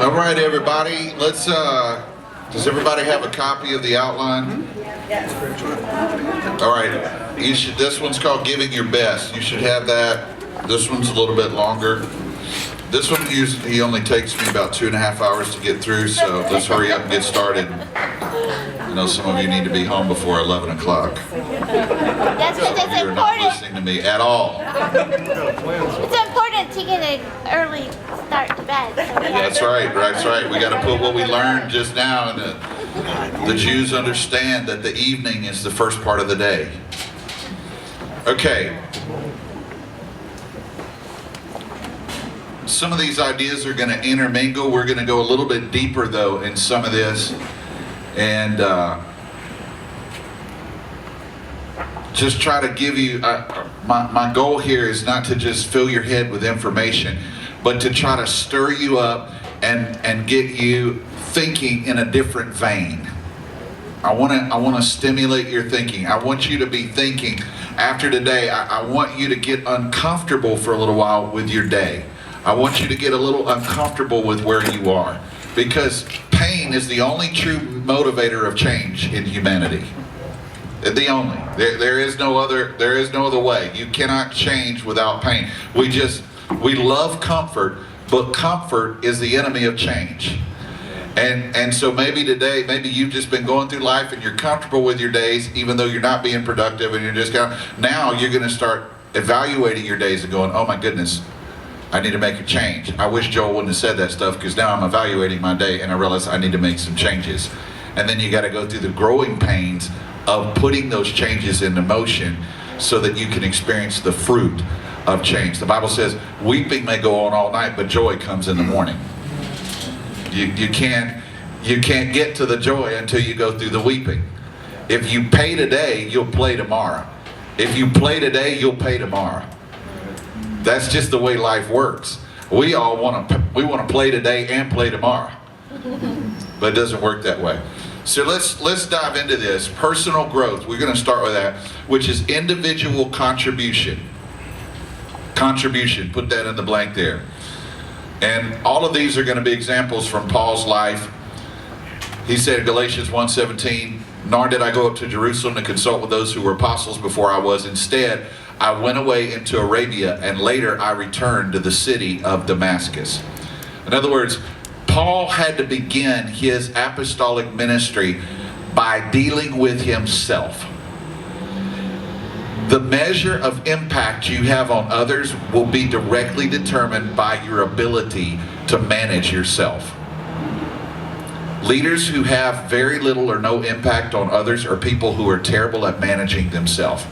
All right, everybody. Let's. Does everybody have a copy of the outline? Yes. All right. You should. This one's called "Giving Your Best." You should have that. This one's a little bit longer. This one usually only takes me about 2.5 hours to get through. So let's hurry up and get started. I know some of you need to be home before 11 o'clock. That's because it's You're not important. listening to me at all. It's important to get an early start to bed. So That's right. That's right. We got to put what we learned just now. And the Jews understand that the evening is the first part of the day. Okay. Some of these ideas are going to intermingle. We're going to go a little bit deeper, though, in some of this. And just try to give you, my goal here is not to just fill your head with information, but to try to stir you up and get you thinking in a different vein. I want to stimulate your thinking. I want you to be thinking after today. I want you to get uncomfortable for a little while with your day. I want you to get a little uncomfortable with where you are, because pain is the only true motivator of change in humanity. The only. There is no other way. You cannot change without pain. We love comfort, but comfort is the enemy of change. And so maybe today, maybe you've just been going through life and you're comfortable with your days, even though you're not being productive, and you're just now you're going to start evaluating your days and going, oh my goodness, I need to make a change. I wish Joel wouldn't have said that stuff, because now I'm evaluating my day and I realize I need to make some changes. And then you got to go through the growing pains of putting those changes into motion so that you can experience the fruit of change. The Bible says weeping may go on all night, but joy comes in the morning. You can't get to the joy until you go through the weeping. If you pay today, you'll play tomorrow. If you play today, you'll pay tomorrow. That's just the way life works. We all want to play today and play tomorrow, but it doesn't work that way. So let's dive into this. Personal growth. We're going to start with that, which is individual contribution. Contribution. Put that in the blank there. And all of these are going to be examples from Paul's life. He said in Galatians 1:17, "Nor did I go up to Jerusalem to consult with those who were apostles before I was. Instead, I went away into Arabia, and later I returned to the city of Damascus." In other words, Paul had to begin his apostolic ministry by dealing with himself. The measure of impact you have on others will be directly determined by your ability to manage yourself. Leaders who have very little or no impact on others are people who are terrible at managing themselves.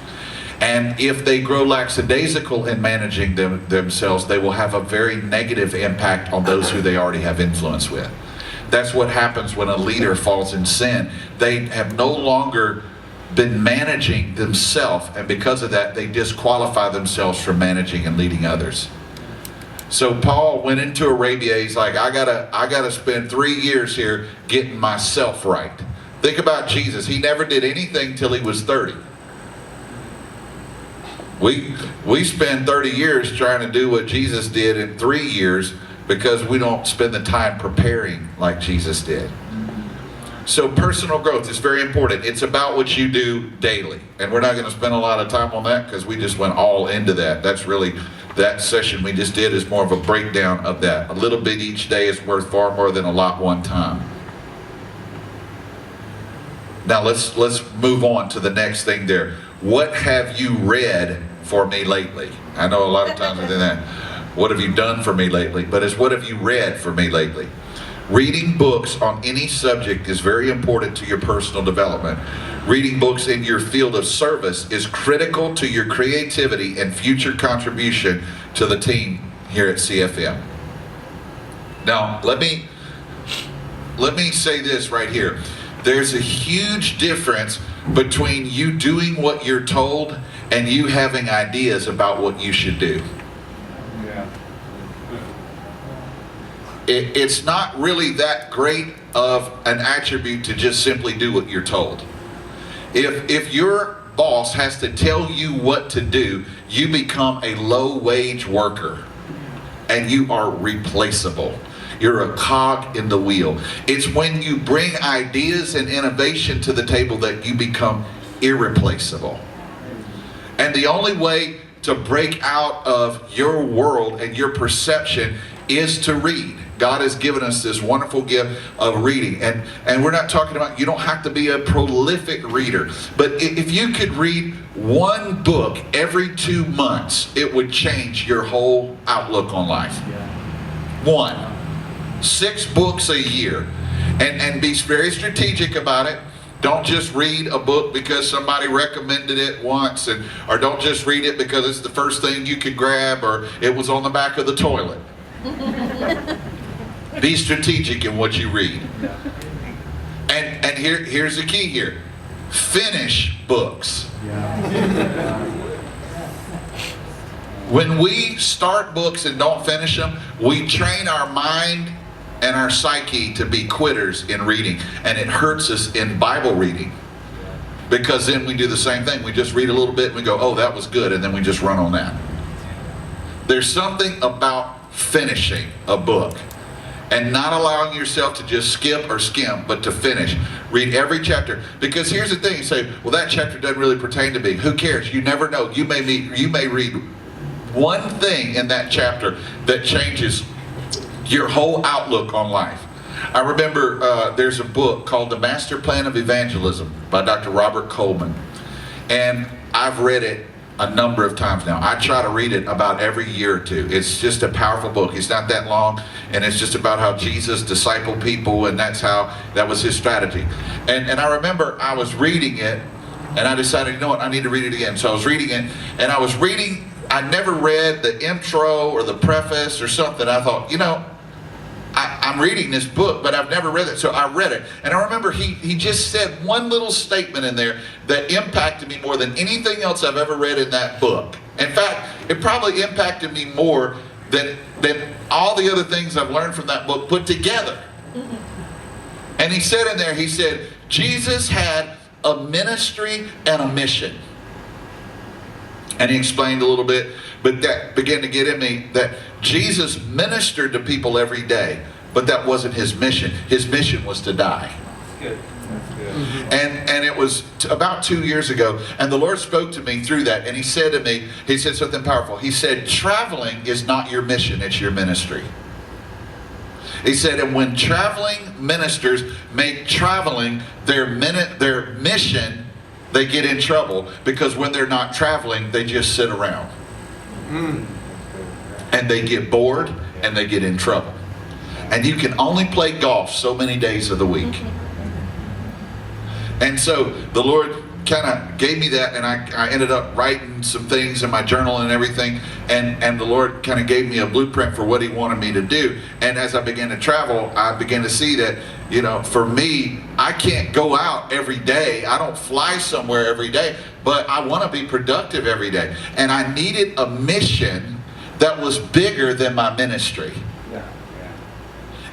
And if they grow lackadaisical in managing themselves, they will have a very negative impact on those who they already have influence with. That's what happens when a leader falls in sin. They have no longer been managing themselves, and because of that, they disqualify themselves from managing and leading others. So Paul went into Arabia. He's like, I gotta spend 3 years here getting myself right. Think about Jesus. He never did anything till he was 30. We spend 30 years trying to do what Jesus did in 3 years because we don't spend the time preparing like Jesus did. So personal growth is very important. It's about what you do daily. And we're not going to spend a lot of time on that because we just went all into that. That's really, that session we just did is more of a breakdown of that. A little bit each day is worth far more than a lot one time. Now let's move on to the next thing there. What have you read for me lately? I know a lot of times we do that. What have you done for me lately? But it's what have you read for me lately? Reading books on any subject is very important to your personal development. Reading books in your field of service is critical to your creativity and future contribution to the team here at CFM. Now, let me say this right here. There's a huge difference between you doing what you're told and you having ideas about what you should do. It's not really that great of an attribute to just simply do what you're told. If your boss has to tell you what to do, you become a low-wage worker and you are replaceable. You're a cog in the wheel. It's when you bring ideas and innovation to the table that you become irreplaceable. And the only way to break out of your world and your perception is to read. God has given us this wonderful gift of reading. And we're not talking about, you don't have to be a prolific reader. But if you could read one book every 2 months, it would change your whole outlook on life. One. 6 books a year. And be very strategic about it. Don't just read a book because somebody recommended it once, or don't just read it because it's the first thing you could grab or it was on the back of the toilet. Be strategic in what you read. And here's the key here. Finish books. When we start books and don't finish them, we train our mind and our psyche to be quitters in reading, and it hurts us in Bible reading, because then we do the same thing. We just read a little bit and we go, oh, that was good, and then we just run on that. There's something about finishing a book and not allowing yourself to just skip or skim, but to finish. Read every chapter, because here's the thing. You say, well, that chapter doesn't really pertain to me. Who cares? You never know. You may read one thing in that chapter that changes your whole outlook on life. I remember there's a book called The Master Plan of Evangelism by Dr. Robert Coleman. And I've read it a number of times now. I try to read it about every year or two. It's just a powerful book. It's not that long, and it's just about how Jesus discipled people, and that was his strategy. And I remember I was reading it, and I decided, you know what, I need to read it again. So I was reading it, and I never read the intro or the preface or something. I thought, you know, I'm reading this book, but I've never read it. So I read it. And I remember he just said one little statement in there that impacted me more than anything else I've ever read in that book. In fact, it probably impacted me more than all the other things I've learned from that book put together. And he said in there, he said, Jesus had a ministry and a mission. And he explained a little bit, but that began to get in me that Jesus ministered to people every day, but that wasn't his mission. His mission was to die. That's good. That's good. And it was about 2 years ago, and the Lord spoke to me through that, and he said to me, he said something powerful. He said, traveling is not your mission, it's your ministry. He said, and when traveling ministers make traveling their mission, they get in trouble, because when they're not traveling, they just sit around. And they get bored and they get in trouble. And you can only play golf so many days of the week. And so the Lord kind of gave me that, and I ended up writing some things in my journal and everything, and the Lord kind of gave me a blueprint for what he wanted me to do. And as I began to travel, I began to see that, you know, for me, I can't go out every day. I don't fly somewhere every day, but I want to be productive every day. And I needed a mission that was bigger than my ministry.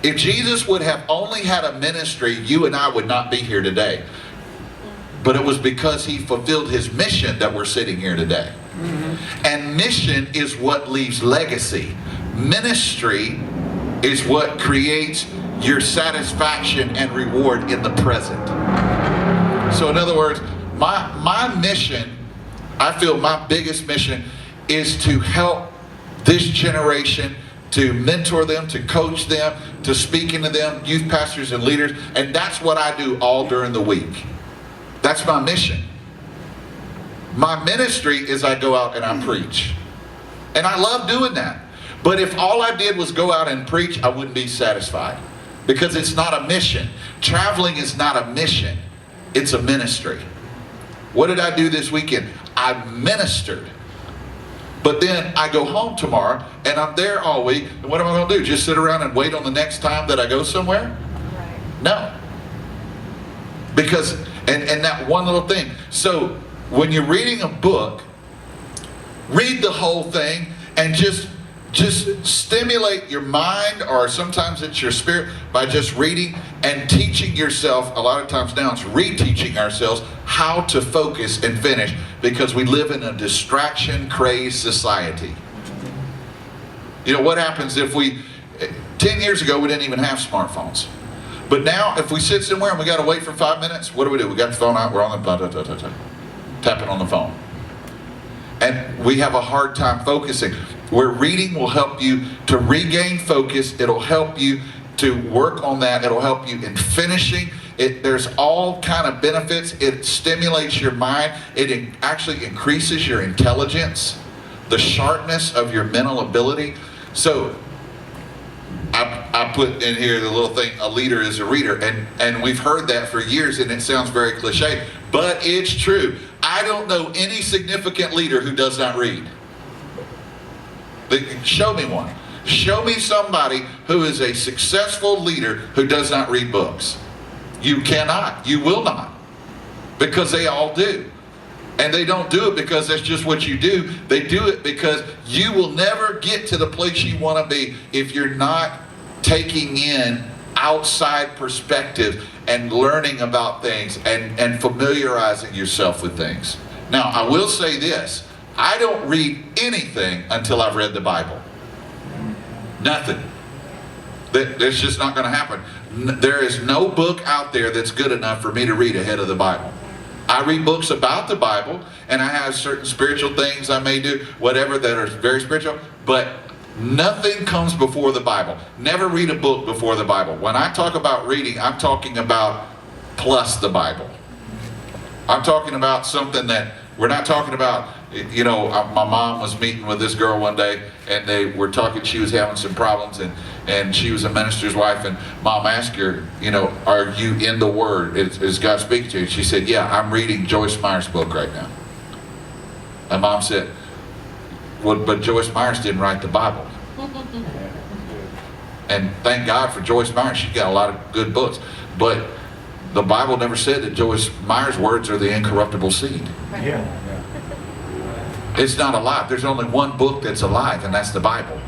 If Jesus would have only had a ministry, you and I would not be here today. But it was because he fulfilled his mission that we're sitting here today. And mission is what leaves legacy. Ministry is what creates your satisfaction and reward in the present. So in other words, my mission, I feel my biggest mission is to help this generation, to mentor them, to coach them, to speak into them, youth pastors and leaders. And that's what I do all during the week. That's my mission. My ministry is I go out and I preach. And I love doing that. But if all I did was go out and preach, I wouldn't be satisfied. Because it's not a mission. Traveling is not a mission. It's a ministry. What did I do this weekend? I ministered. But then I go home tomorrow and I'm there all week. And what am I going to do? Just sit around and wait on the next time that I go somewhere? No. Because, and that one little thing. So when you're reading a book, read the whole thing and just stimulate your mind, or sometimes it's your spirit, by just reading and teaching yourself. A lot of times now it's reteaching ourselves how to focus and finish, because we live in a distraction crazed society. You know, what happens if we 10 years ago, we didn't even have smartphones. But now, if we sit somewhere and we got to wait for 5 minutes, what do? We got the phone out, we're on the tapping on the phone. And we have a hard time focusing. Where reading will help you to regain focus. It'll help you to work on that. It'll help you in finishing. There's all kind of benefits. It stimulates your mind. It actually increases your intelligence, the sharpness of your mental ability. So I put in here the little thing, a leader is a reader. And we've heard that for years, and it sounds very cliche, but it's true. I don't know any significant leader who does not read. Show me one. Show me somebody who is a successful leader who does not read books. You cannot. You will not. Because they all do. And they don't do it because that's just what you do. They do it because you will never get to the place you want to be if you're not taking in outside perspective and learning about things and familiarizing yourself with things. Now, I will say this. I don't read anything until I've read the Bible. Nothing. That's just not going to happen. There is no book out there that's good enough for me to read ahead of the Bible. I read books about the Bible, and I have certain spiritual things I may do, whatever, that are very spiritual, but nothing comes before the Bible. Never read a book before the Bible. When I talk about reading, I'm talking about plus the Bible. I'm talking about something that we're not talking about. You know, my mom was meeting with this girl one day, and they were talking. She was having some problems, and she was a minister's wife, and mom asked her, you know, are you in the Word? Is God speaking to you? And she said, yeah, I'm reading Joyce Meyer's book right now. And mom said, well, but Joyce Myers didn't write the Bible. And thank God for Joyce Meyer. She's got a lot of good books. But the Bible never said that Joyce Meyer's words are the incorruptible seed. Yeah. It's not alive. There's only one book that's alive, and that's the Bible.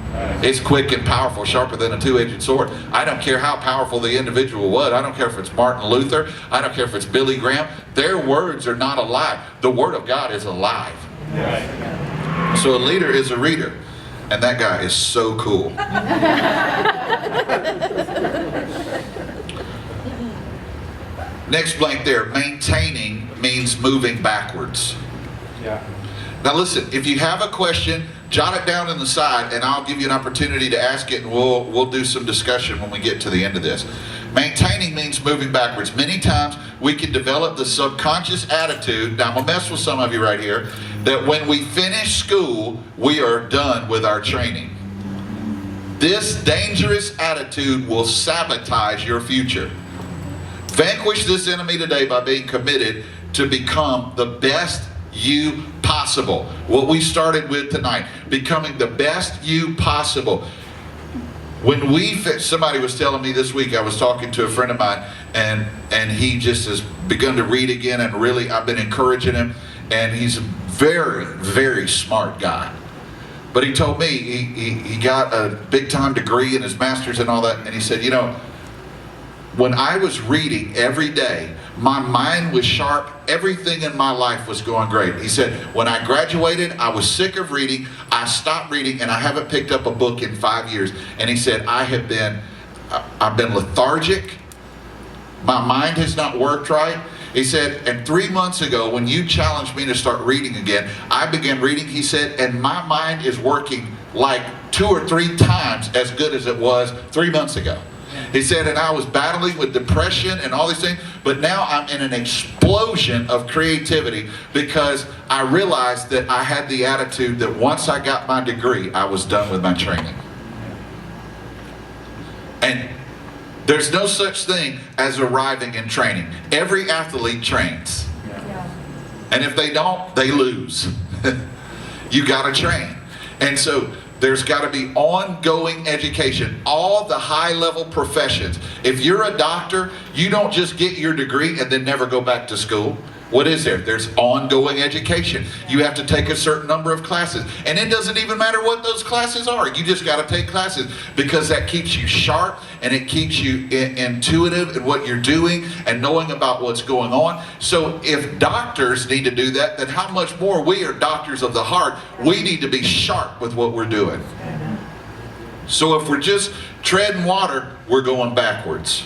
It's quick and powerful, sharper than a two-edged sword. I don't care how powerful the individual was. I don't care if it's Martin Luther. I don't care if it's Billy Graham. Their words are not alive. The Word of God is alive. So a leader is a reader. And that guy is so cool. Next blank there, maintaining means moving backwards. Yeah. Now listen, if you have a question, jot it down in the side, and I'll give you an opportunity to ask it, and we'll do some discussion when we get to the end of this. Maintaining means moving backwards. Many times we can develop the subconscious attitude, now I'm going to mess with some of you right here, that when we finish school, we are done with our training. This dangerous attitude will sabotage your future. Vanquish this enemy today by being committed to become the best you possible. What we started with tonight, becoming the best you possible. When somebody was telling me this week, I was talking to a friend of mine, and he just has begun to read again, and really I've been encouraging him, and he's a very, very smart guy. But he told me he got a big time degree in his master's and all that, and he said, you know, when I was reading every day, my mind was sharp. Everything in my life was going great. He said, when I graduated, I was sick of reading. I stopped reading, and I haven't picked up a book in 5 years. And he said, I've been lethargic. My mind has not worked right. He said, and 3 months ago, when you challenged me to start reading again, I began reading, he said, and my mind is working like 2 or 3 times as good as it was 3 months ago. He said, and I was battling with depression and all these things, but now I'm in an explosion of creativity because I realized that I had the attitude that once I got my degree, I was done with my training. And there's no such thing as arriving in training. Every athlete trains. And if they don't, they lose. You got to train. And so there's got to be ongoing education. All the high-level professions. If you're a doctor, you don't just get your degree and then never go back to school. What is there? There's ongoing education. You have to take a certain number of classes. And it doesn't even matter what those classes are. You just got to take classes because that keeps you sharp and it keeps you intuitive in what you're doing and knowing about what's going on. So if doctors need to do that, then how much more we are doctors of the heart, we need to be sharp with what we're doing. So if we're just treading water, we're going backwards.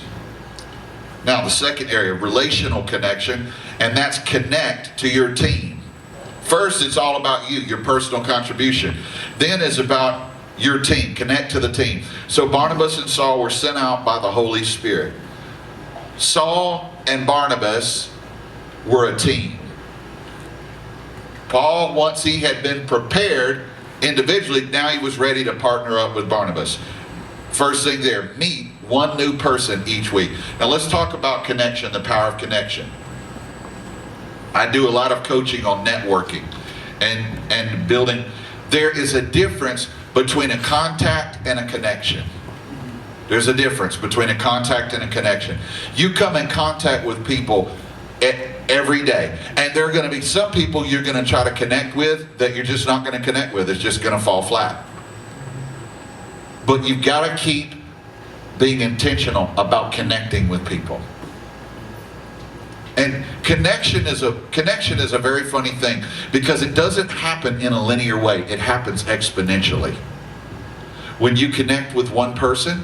Now the second area, relational connection, and that's connect to your team. First, it's all about you, your personal contribution. Then it's about your team, connect to the team. So Barnabas and Saul were sent out by the Holy Spirit. Saul and Barnabas were a team. Paul, once he had been prepared individually, now he was ready to partner up with Barnabas. First thing there, meet one new person each week. Now let's talk about connection, the power of connection. I do a lot of coaching on networking and building. There is a difference between a contact and a connection. There's a difference between a contact and a connection. You come in contact with people every day, and there are going to be some people you're going to try to connect with that you're just not going to connect with. It's just going to fall flat. But you've got to keep being intentional about connecting with people. And connection is a very funny thing, because it doesn't happen in a linear way. It happens exponentially. When you connect with one person,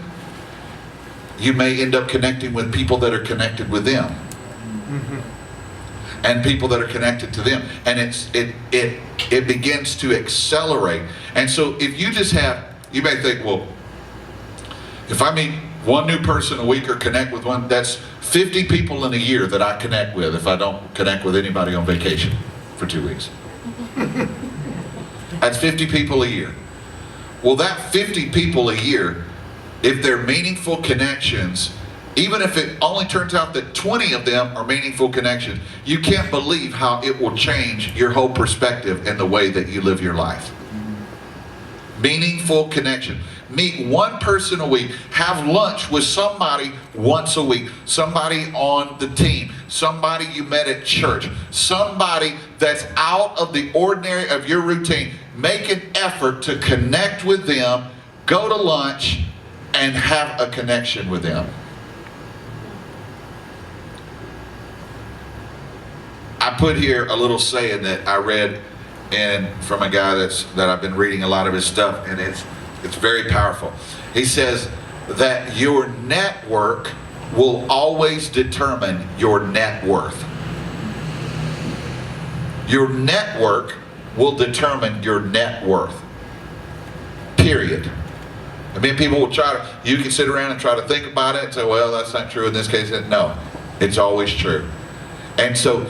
you may end up connecting with people that are connected with them. And people that are connected to them. And it begins to accelerate. And so if you just have, you may think, well, if I meet one new person a week or connect with one, that's 50 people in a year that I connect with if I don't connect with anybody on vacation for 2 weeks. That's 50 people a year. Well, that 50 people a year, if they're meaningful connections, even if it only turns out that 20 of them are meaningful connections, you can't believe how it will change your whole perspective and the way that you live your life. Meaningful connection. Meet one person a week. Have lunch with somebody once a week. Somebody on the team. Somebody you met at church. Somebody that's out of the ordinary of your routine. Make an effort to connect with them. Go to lunch and have a connection with them. I put here a little saying that I read from a guy that I've been reading a lot of his stuff, and it's very powerful. He says that your network will always determine your net worth. Your network will determine your net worth. Period. I mean, people will you can sit around and try to think about it and say, well, that's not true in this case. No, it's always true. And so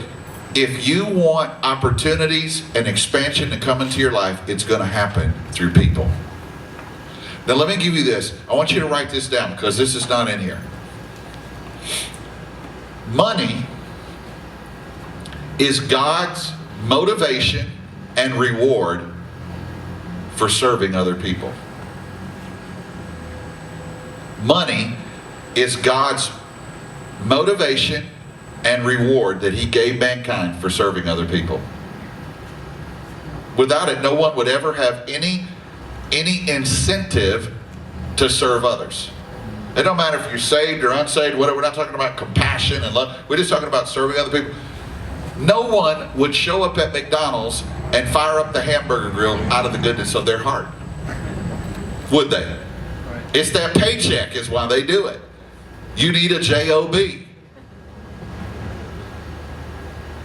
if you want opportunities and expansion to come into your life, it's going to happen through people. Now let me give you this. I want you to write this down because this is not in here. Money is God's motivation and reward for serving other people. Money is God's motivation and reward that He gave mankind for serving other people. Without it, no one would ever have any incentive to serve others. It don't matter if you're saved or unsaved, whatever. We're not talking about compassion and love. We're just talking about serving other people. No one would show up at McDonald's and fire up the hamburger grill out of the goodness of their heart. Would they? It's that paycheck is why they do it. You need a job.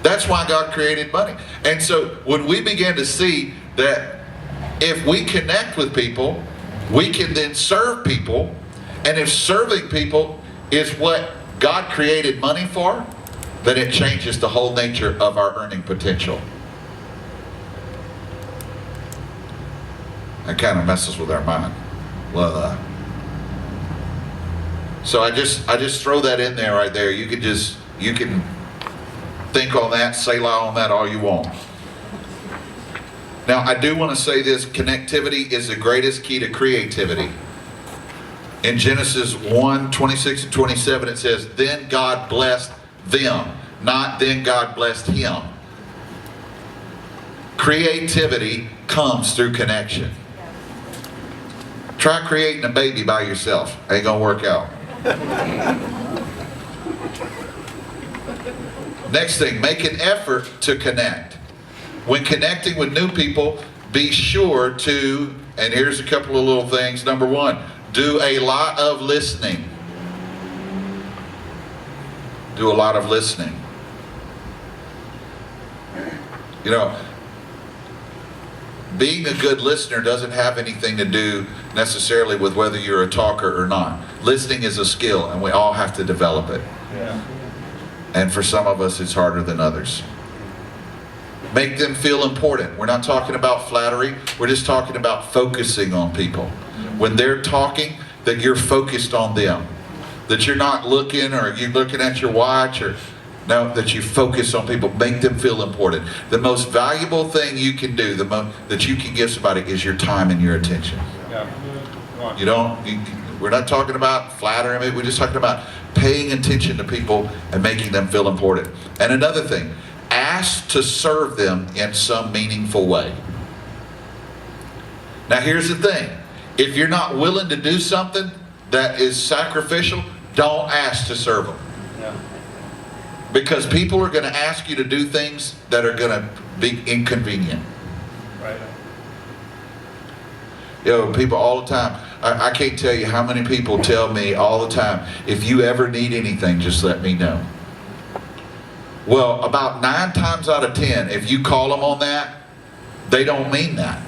That's why God created money. And so when we begin to see that if we connect with people, we can then serve people. And if serving people is what God created money for, then it changes the whole nature of our earning potential. That kind of messes with our mind. Well, so I just throw that in there right there. You can think on that, Selah on that all you want. Now, I do want to say this. Connectivity is the greatest key to creativity. In Genesis 1:26 and 27, it says, then God blessed them, not then God blessed him. Creativity comes through connection. Try creating a baby by yourself. Ain't going to work out. Next thing, make an effort to connect. When connecting with new people, be sure to And here's a couple of little things. Number one, do a lot of listening. Do a lot of listening. You know, being a good listener doesn't have anything to do necessarily with whether you're a talker or not. Listening is a skill, and we all have to develop it. Yeah. And for some of us, it's harder than others. Make them feel important. We're not talking about flattery. We're just talking about focusing on people. When they're talking, that you're focused on them. That you're not looking, or you're looking at your watch, or no, that you focus on people. Make them feel important. The most valuable thing you can do, that you can give somebody, is your time and your attention. Yeah. We're not talking about flattering. We're just talking about paying attention to people and making them feel important. And another thing, ask to serve them in some meaningful way. Now here's the thing. If you're not willing to do something that is sacrificial, don't ask to serve them. Yeah. Because people are going to ask you to do things that are going to be inconvenient. Right. You know, people all the time, I can't tell you how many people tell me all the time, if you ever need anything, just let me know. Well, about 9 times out of 10, if you call them on that, they don't mean that.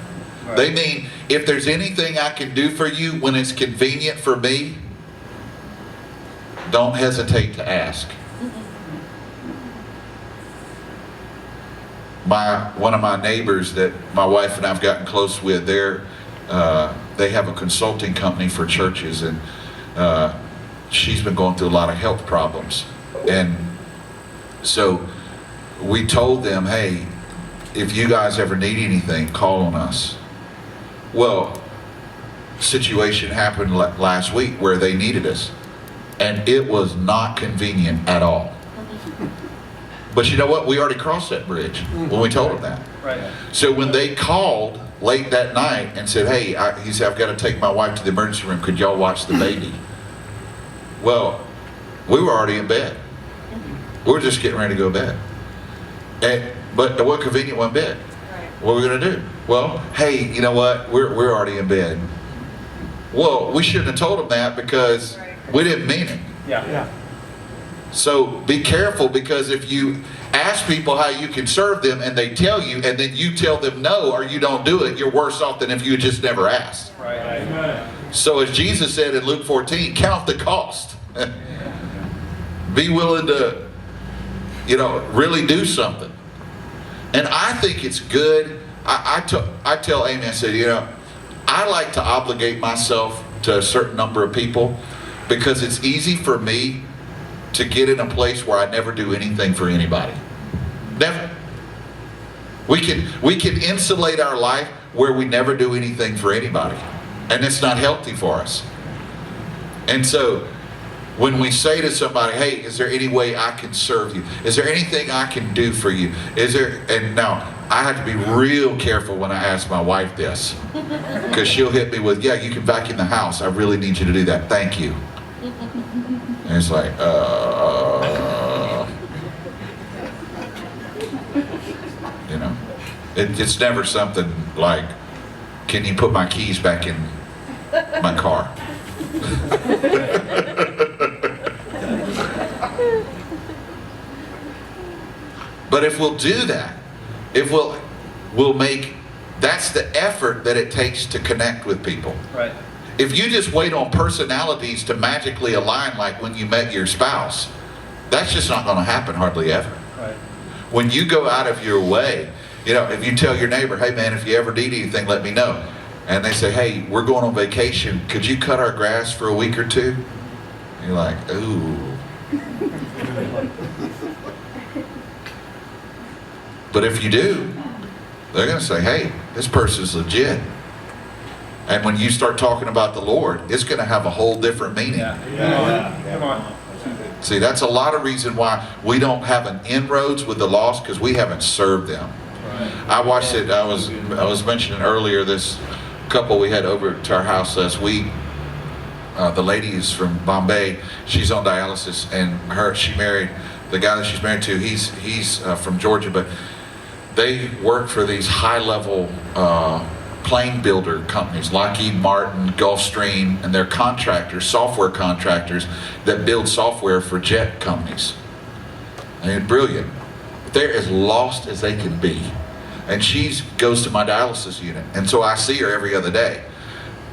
Right. They mean, if there's anything I can do for you when it's convenient for me, don't hesitate to ask. One of my neighbors that my wife and I've gotten close with, they have a consulting company for churches, and she's been going through a lot of health problems. And so we told them, hey, if you guys ever need anything, call on us. Well, situation happened last week where they needed us, and it was not convenient at all. But you know what? We already crossed that bridge when we told them that. Right. So when they called late that night and said, hey, he said, I've got to take my wife to the emergency room. Could y'all watch the baby? Well, we were already in bed. We were just getting ready to go to bed. But it wasn't convenient one bit. What are we going to do? Well, hey, you know what? We're already in bed. Well, we shouldn't have told them that because we didn't mean it. Yeah. So be careful, because if you ask people how you can serve them and they tell you, and then you tell them no or you don't do it, you're worse off than if you just never asked. Right. Amen. So as Jesus said in Luke 14, count the cost. Be willing to, really do something. And I think it's good. I tell Amy, I said, I like to obligate myself to a certain number of people, because it's easy for me to get in a place where I never do anything for anybody. Never. We can insulate our life where we never do anything for anybody, and it's not healthy for us. And so when we say to somebody, hey, is there any way I can serve you? Is there anything I can do for you? And now I have to be real careful when I ask my wife this, because she'll hit me with, yeah, you can vacuum the house. I really need you to do that. Thank you. And it's like, it's never something like, can you put my keys back in my car? But if we'll do that, if we'll make, that's the effort that it takes to connect with people. Right. If you just wait on personalities to magically align like when you met your spouse, that's just not going to happen hardly ever. Right. When you go out of your way, if you tell your neighbor, hey man, if you ever need anything, let me know. And they say, hey, we're going on vacation. Could you cut our grass for a week or two? And you're like, ooh. But if you do, they're going to say, hey, this person's legit. And when you start talking about the Lord, it's going to have a whole different meaning. Yeah. Come on. See, that's a lot of reason why we don't have an inroads with the lost, because we haven't served them. Right. I watched it. I was mentioning earlier this couple we had over to our house last week. The lady is from Bombay. She's on dialysis, and she married the guy that she's married to. He's from Georgia, but they work for these high-level plane builder companies, Lockheed Martin, Gulfstream, and they're contractors, software contractors that build software for jet companies. I mean, brilliant. They're as lost as they can be. And she goes to my dialysis unit, and so I see her every other day.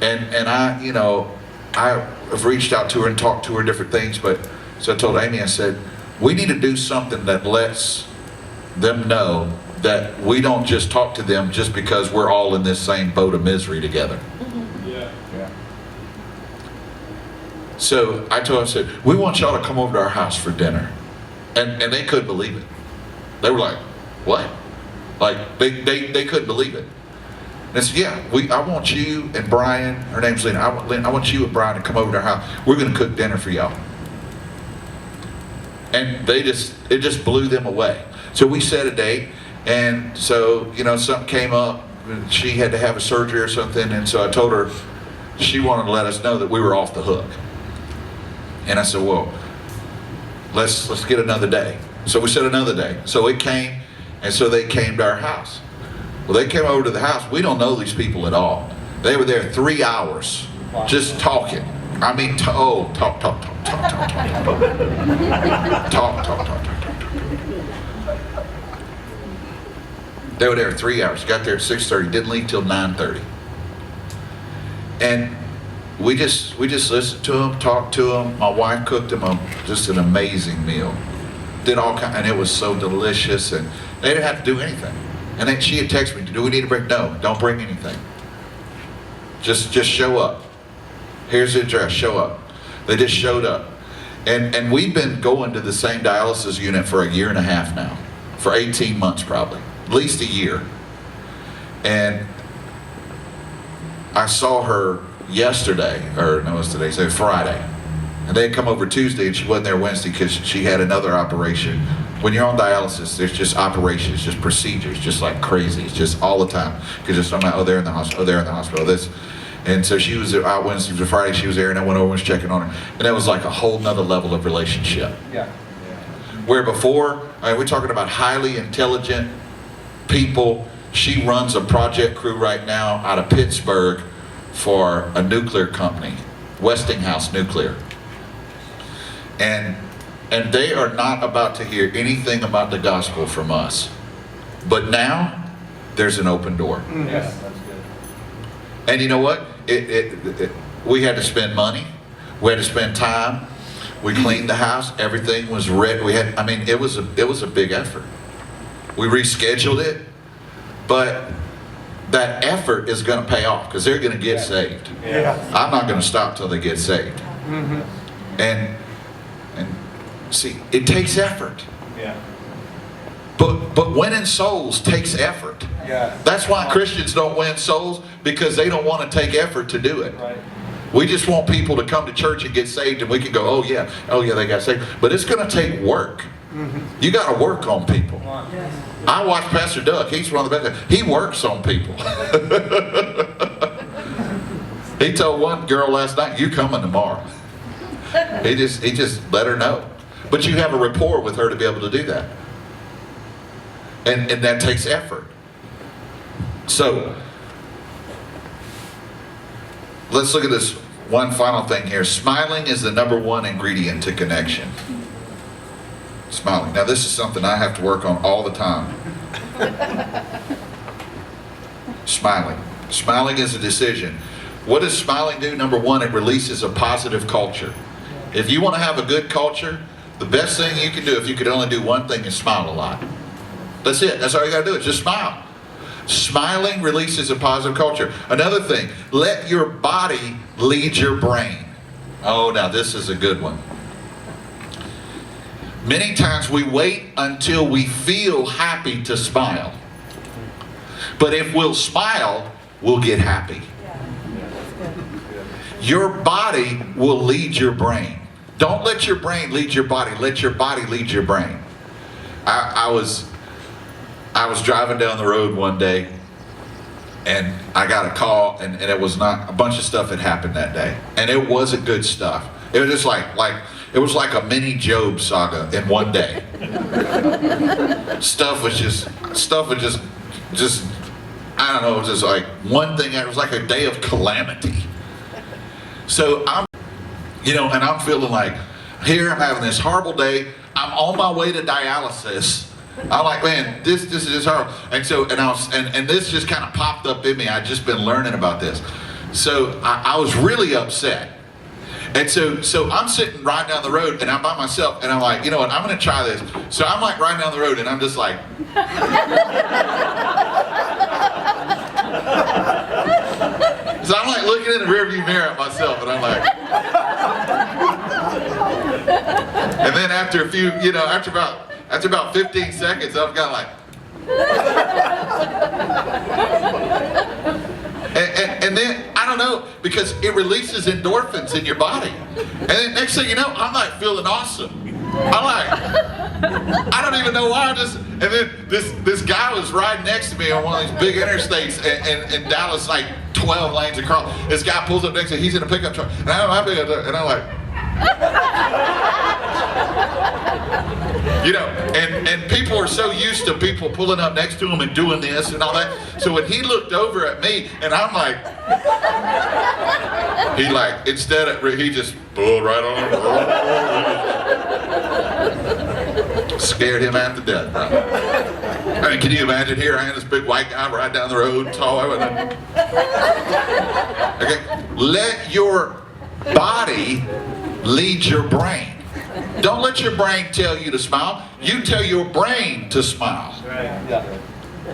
And I, you know, I have reached out to her and talked to her different things, but so I told Amy, I said, we need to do something that lets them know that we don't just talk to them just because we're all in this same boat of misery together. Yeah. So I told her, I said, we want y'all to come over to our house for dinner. And they couldn't believe it. They were like, what? Like, they couldn't believe it. And I said, yeah, I want you and Brian, her name's Lena, I want you and Brian to come over to our house. We're gonna cook dinner for y'all. And it just blew them away. So we set a date, and so, you know, something came up, she had to have a surgery or something, and so I told her she wanted to let us know that we were off the hook. And I said, well, let's get another day. So we set another day. So it came, and so they came to our house. Well, they came over to the house. We don't know these people at all. They were there 3 hours, just talking. I mean, talk. They were there 3 hours. Got there at 6:30. Didn't leave till 9:30. And we just listened to them, talked to them. My wife cooked them just an amazing meal. Did all kind, and it was so delicious. And they didn't have to do anything. And then she had texted me, do we need to bring? No, don't bring anything. Just show up. Here's the address. Show up. They just showed up. And we've been going to the same dialysis unit for 1.5 years now. For 18 months probably. At least a year. And I saw her yesterday, or no, it was today, so Friday. And they had come over Tuesday, and she wasn't there Wednesday because she had another operation. When you're on dialysis, there's just operations, just procedures, just like crazy. It's just all the time. Because it's something like, oh, they're in the hospital, oh, they're in the hospital, this. And so she was out Wednesday to Friday, she was there, and I went over and was checking on her. And that was like a whole nother level of relationship. Yeah. Where before, we're talking about highly intelligent people. She runs a project crew right now out of Pittsburgh for a nuclear company, Westinghouse Nuclear. And they are not about to hear anything about the gospel from us. But now, there's an open door. Yes, that's good. And you know what? We had to spend money. We had to spend time. We cleaned the house. Everything was ready. It was a big effort. We rescheduled it, but that effort is going to pay off because they're going to get saved. Yeah. I'm not going to stop till they get saved. Mm-hmm. And see, it takes effort. Yeah. But winning souls takes effort. Yeah. That's why Christians don't win souls, because they don't want to take effort to do it. Right. We just want people to come to church and get saved, and we can go, oh yeah, they got saved. But it's going to take work. Mm-hmm. You got to work on people. Yes. I watch Pastor Doug. He's one of the best. He works on people. He told one girl last night, "You coming tomorrow?" He just let her know. But you have a rapport with her to be able to do that, and that takes effort. So let's look at this one final thing here. Smiling is the #1 ingredient to connection. Smiling. Now this is something I have to work on all the time. Smiling. Smiling is a decision. What does smiling do? #1, it releases a positive culture. If you want to have a good culture, the best thing you can do, if you could only do one thing, is smile a lot. That's it. That's all you got to do, is just smile. Smiling releases a positive culture. Another thing, let your body lead your brain. Oh, now this is a good one. Many times we wait until we feel happy to smile. But if we'll smile, we'll get happy. Your body will lead your brain. Don't let your brain lead your body. Let your body lead your brain. I was driving down the road one day, and I got a call, and it was not, a bunch of stuff had happened that day, and it wasn't good stuff. It was just like it was like a mini Job saga in one day. Stuff was just I don't know, it was just like one thing, it was like a day of calamity. So I'm, you know, and I'm feeling like, here I'm having this horrible day. I'm on my way to dialysis. I'm like, man, this is horrible. And so, and this just kind of popped up in me. I'd just been learning about this. So I was really upset. And so I'm sitting right down the road and I'm by myself and I'm like, you know what, I'm gonna try this. So I'm like riding down the road and I'm just like, so I'm like looking in the rearview mirror at myself and I'm like, and then after a few, you know, after about 15 seconds, I'm kind of like, and then, I don't know, because it releases endorphins in your body. And then next thing you know, I'm like feeling awesome. I'm like, I don't even know why, and then this guy was riding next to me on one of these big interstates in Dallas, like 12 lanes across. This guy pulls up next to me, he's in a pickup truck, and I'm in my pickup truck, and I'm like, you know, and people are so used to people pulling up next to him and doing this and all that. So when he looked over at me, and I'm like, he like, instead of, he just pulled right on him. Scared him half to death. Right? I mean, can you imagine here, I had this big white guy right down the road, tall. Okay, let your body lead your brain. Don't let your brain tell you to smile. You tell your brain to smile.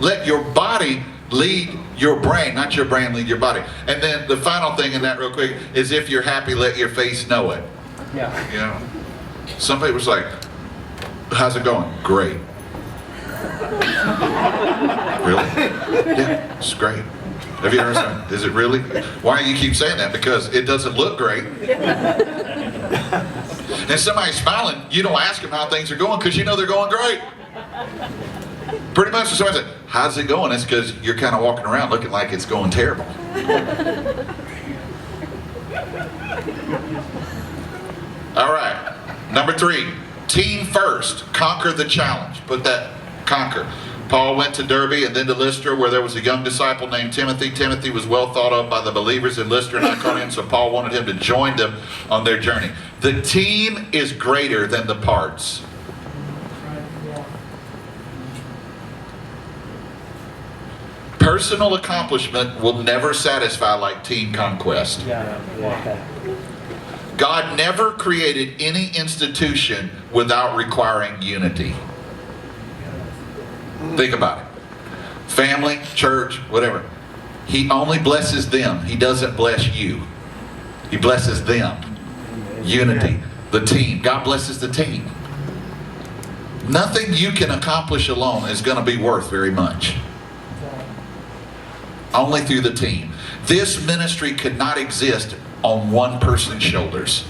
Let your body lead your brain, not your brain lead your body. And then the final thing in that real quick is if you're happy, let your face know it. Yeah. You know, some people's like, how's it going? Great. Really? Yeah, it's great. Have you ever said, is it really? Why do you keep saying that? Because it doesn't look great. And somebody's smiling, you don't ask them how things are going because you know they're going great. Pretty much when somebody says, how's it going? It's because you're kind of walking around looking like it's going terrible. All right, number 3, team first, conquer the challenge. Put that, conquer. Paul went to Derbe and then to Lystra, where there was a young disciple named Timothy. Timothy was well thought of by the believers in Lystra and Iconium, so Paul wanted him to join them on their journey. The team is greater than the parts. Personal accomplishment will never satisfy like team conquest. God never created any institution without requiring unity. Think about it. Family, church, whatever. He only blesses them. He doesn't bless you. He blesses them. Unity. The team. God blesses the team. Nothing you can accomplish alone is going to be worth very much. Only through the team. This ministry could not exist on one person's shoulders.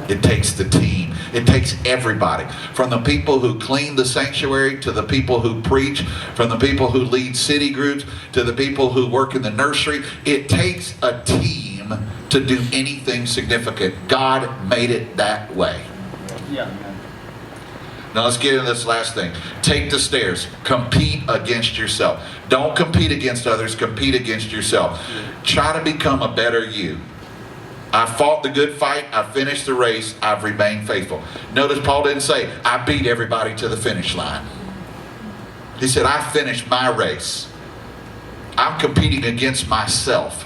It takes the team. It takes everybody. From the people who clean the sanctuary, to the people who preach, from the people who lead city groups, to the people who work in the nursery. It takes a team to do anything significant. God made it that way. Yeah. Now let's get into this last thing. Take the stairs. Compete against yourself. Don't compete against others. Compete against yourself. Try to become a better you. I fought the good fight. I finished the race. I've remained faithful. Notice Paul didn't say, I beat everybody to the finish line. He said, I finished my race. I'm competing against myself.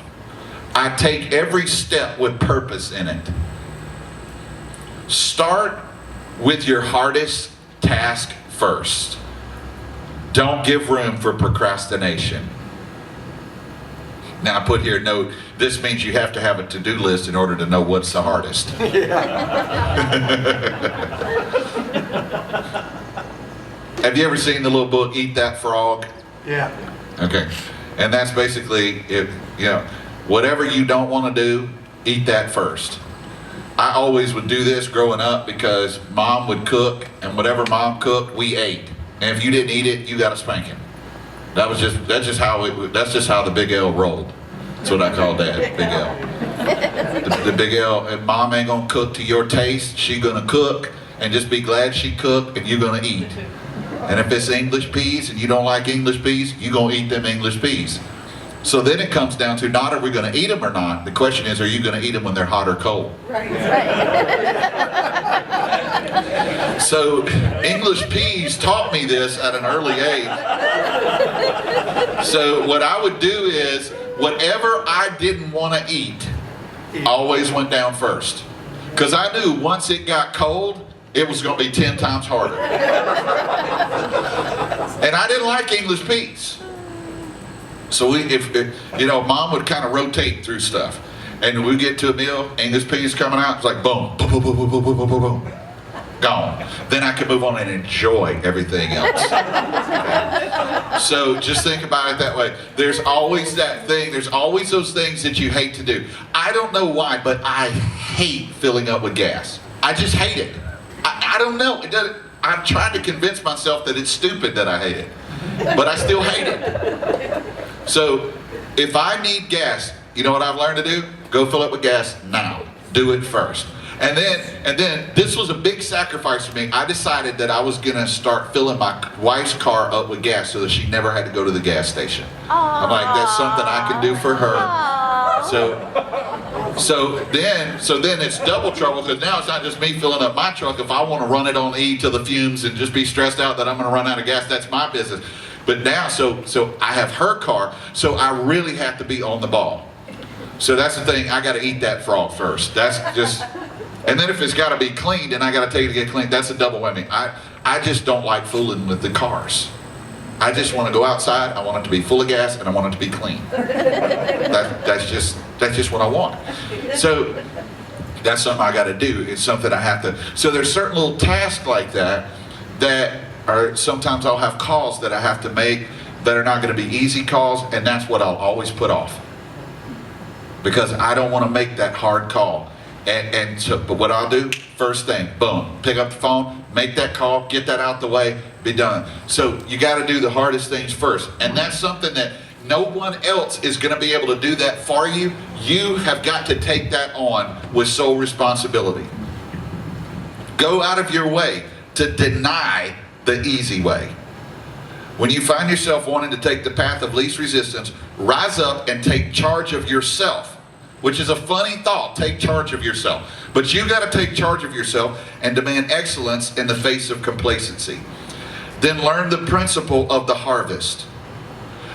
I take every step with purpose in it. Start with your hardest task first. Don't give room for procrastination. Now I put here, note, this means you have to have a to-do list in order to know what's the hardest. Have you ever seen the little book, Eat That Frog? Yeah. Okay. And that's basically, if you know, whatever you don't want to do, eat that first. I always would do this growing up because Mom would cook, and whatever Mom cooked, we ate. And if you didn't eat it, you got a spanking. That's just how the Big L rolled. That's what I call that, Big L. The Big L, if Mom ain't gonna cook to your taste, she gonna cook, and just be glad she cooked, and you're gonna eat. And if it's English peas and you don't like English peas, you gonna eat them English peas. So then it comes down to not are we going to eat them or not. The question is, are you going to eat them when they're hot or cold? Right. So English peas taught me this at an early age. So what I would do is, whatever I didn't want to eat always went down first. Because I knew once it got cold, it was going to be 10 times harder. And I didn't like English peas. So if Mom would kind of rotate through stuff. And we get to a meal, English peas coming out, it's like boom, boom, boom, boom, boom, boom, boom, boom, boom, gone. Then I could move on and enjoy everything else. Okay? So just think about it that way. There's always that thing, there's always those things that you hate to do. I don't know why, but I hate filling up with gas. I just hate it. I don't know. It doesn't. I'm trying to convince myself that it's stupid that I hate it, but I still hate it. So if I need gas, you know what I've learned to do? Go fill up with gas now. Do it first. And then this was a big sacrifice for me. I decided that I was gonna start filling my wife's car up with gas so that she never had to go to the gas station. I'm like, that's something I can do for her. So then it's double trouble, because now it's not just me filling up my truck. If I want to run it on E to the fumes and just be stressed out that I'm going to run out of gas, that's my business. But now, so I have her car, so I really have to be on the ball. So that's the thing, I got to eat that frog first. That's just, and then if it's got to be cleaned and I got to take it to get cleaned, that's a double whammy. I just don't like fooling with the cars. I just want to go outside, I want it to be full of gas, and I want it to be clean. That's just what I want. So that's something I got to do. It's something I have to. So there's certain little tasks like that are, sometimes I'll have calls that I have to make that are not going to be easy calls, and that's what I'll always put off, because I don't want to make that hard call. But what I'll do, first thing, boom, pick up the phone, make that call, get that out the way, be done. So you got to do the hardest things first. And that's something that no one else is going to be able to do that for you. You have got to take that on with sole responsibility. Go out of your way to deny the easy way. When you find yourself wanting to take the path of least resistance, rise up and take charge of yourself. Which is a funny thought, take charge of yourself. But you got to take charge of yourself and demand excellence in the face of complacency. Then learn the principle of the harvest.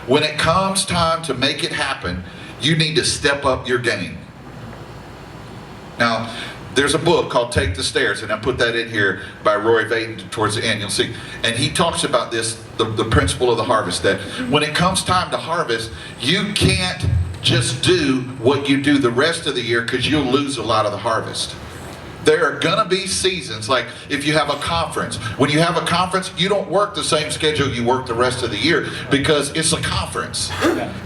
When it comes time to make it happen, you need to step up your game. Now, there's a book called Take the Stairs, and I put that in here by Roy Vaden towards the end, you'll see. And he talks about this, the principle of the harvest, that when it comes time to harvest, you can't just do what you do the rest of the year, because you'll lose a lot of the harvest. There are gonna be seasons, like if you have a conference. When you have a conference, you don't work the same schedule you work the rest of the year, because it's a conference.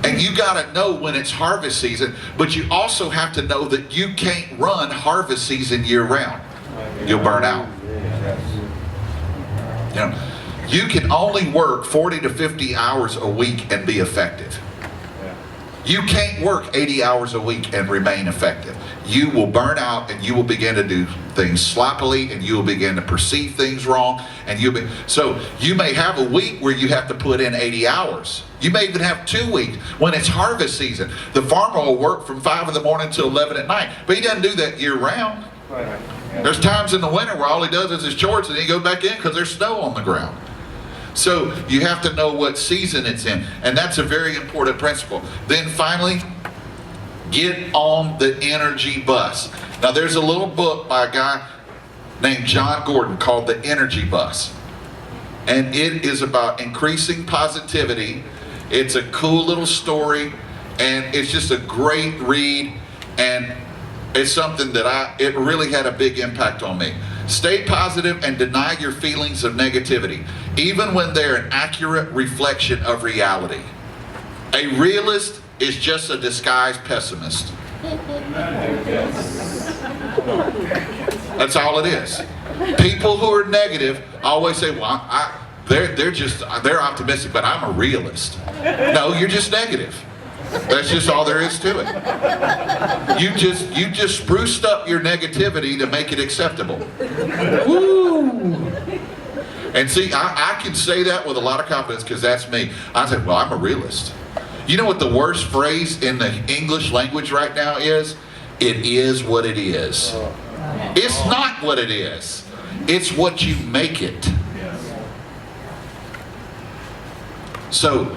And you gotta know when it's harvest season, but you also have to know that you can't run harvest season year round. You'll burn out. You know, you can only work 40 to 50 hours a week and be effective. You can't work 80 hours a week and remain effective. You will burn out, and you will begin to do things sloppily, and you will begin to perceive things wrong. So you may have a week where you have to put in 80 hours. You may even have 2 weeks when it's harvest season. The farmer will work from 5 in the morning till 11 at night, but he doesn't do that year round. There's times in the winter where all he does is his chores, and he goes back in because there's snow on the ground. So you have to know what season it's in, and that's a very important principle. Then finally, get on the energy bus. Now there's a little book by a guy named John Gordon called The Energy Bus. And it is about increasing positivity. It's a cool little story, and it's just a great read, and it's something that it really had a big impact on me. Stay positive and deny your feelings of negativity, even when they're an accurate reflection of reality. A realist is just a disguised pessimist. That's all it is. People who are negative always say, well, they're optimistic, but I'm a realist. No, you're just negative. That's just all there is to it. You just spruced up your negativity to make it acceptable. Woo! And see, I can say that with a lot of confidence, because that's me. I said, well, I'm a realist. You know what the worst phrase in the English language right now is? It is what it is. It's not what it is. It's what you make it. So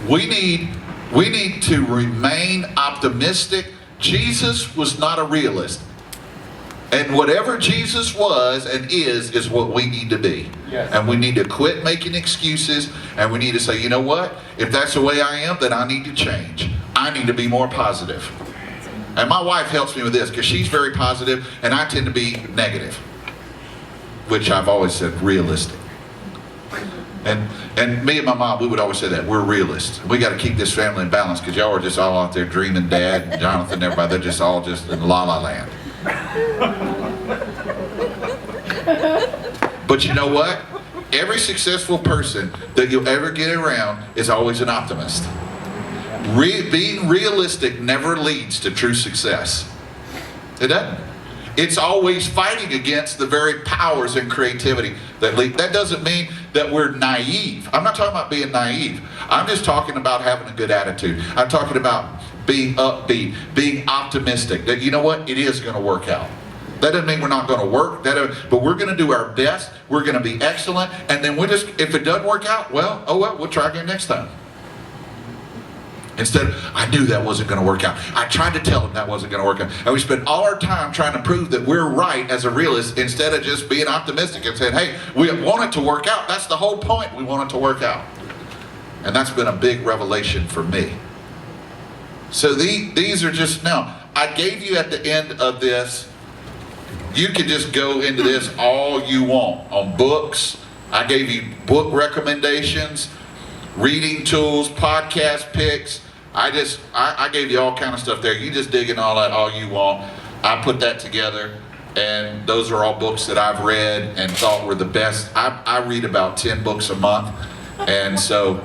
we need to remain optimistic. Jesus was not a realist. And whatever Jesus was and is what we need to be. Yes. And we need to quit making excuses, and we need to say, you know what? If that's the way I am, then I need to change. I need to be more positive. And my wife helps me with this because she's very positive and I tend to be negative, which I've always said realistic. And me and my mom, we would always say that we're realists. We got to keep this family in balance because y'all are just all out there dreaming. Dad and Jonathan and everybody, they're just all just in la la land. But you know what? Every successful person that you'll ever get around is always an optimist. Being realistic never leads to true success. It doesn't. It's always fighting against the very powers and creativity that lead. That doesn't mean that we're naive. I'm not talking about being naive. I'm just talking about having a good attitude. I'm talking about being upbeat, being optimistic. That, you know what? It is going to work out. That doesn't mean we're not going to work, but we're going to do our best. We're going to be excellent. And then if it doesn't work out, well, oh well, we'll try again next time. Instead of, I knew that wasn't going to work out. I tried to tell him that wasn't going to work out. And we spend all our time trying to prove that we're right as a realist instead of just being optimistic and saying, hey, we want it to work out. That's the whole point. We want it to work out. And that's been a big revelation for me. So these are just, now, I gave you at the end of this, you can just go into this all you want on books. I gave you book recommendations, reading tools, podcast picks. I gave you all kind of stuff there. You just dig in all that all you want. I put that together, and those are all books that I've read and thought were the best. I read about 10 books a month, and so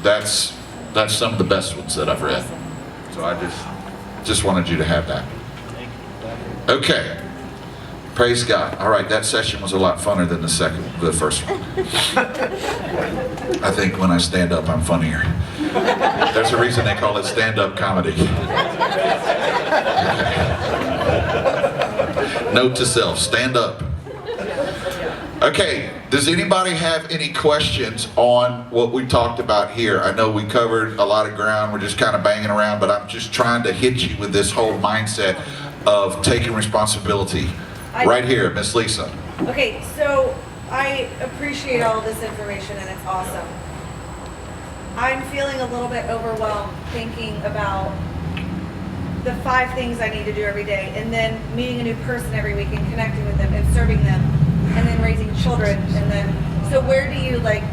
that's some of the best ones that I've read. So I just wanted you to have that. Okay. Praise God. All right, that session was a lot funner than the first one. I think when I stand up, I'm funnier. There's a reason they call it stand-up comedy. Note to self, stand up. Okay, does anybody have any questions on what we talked about here? I know we covered a lot of ground. We're just kind of banging around, but I'm just trying to hit you with this whole mindset of taking responsibility. Right here, Miss Lisa. Okay, so I appreciate all this information and it's awesome. I'm feeling a little bit overwhelmed thinking about the 5 things I need to do every day, and then meeting a new person every week and connecting with them and serving them, and then raising children, and then, so where do you, like,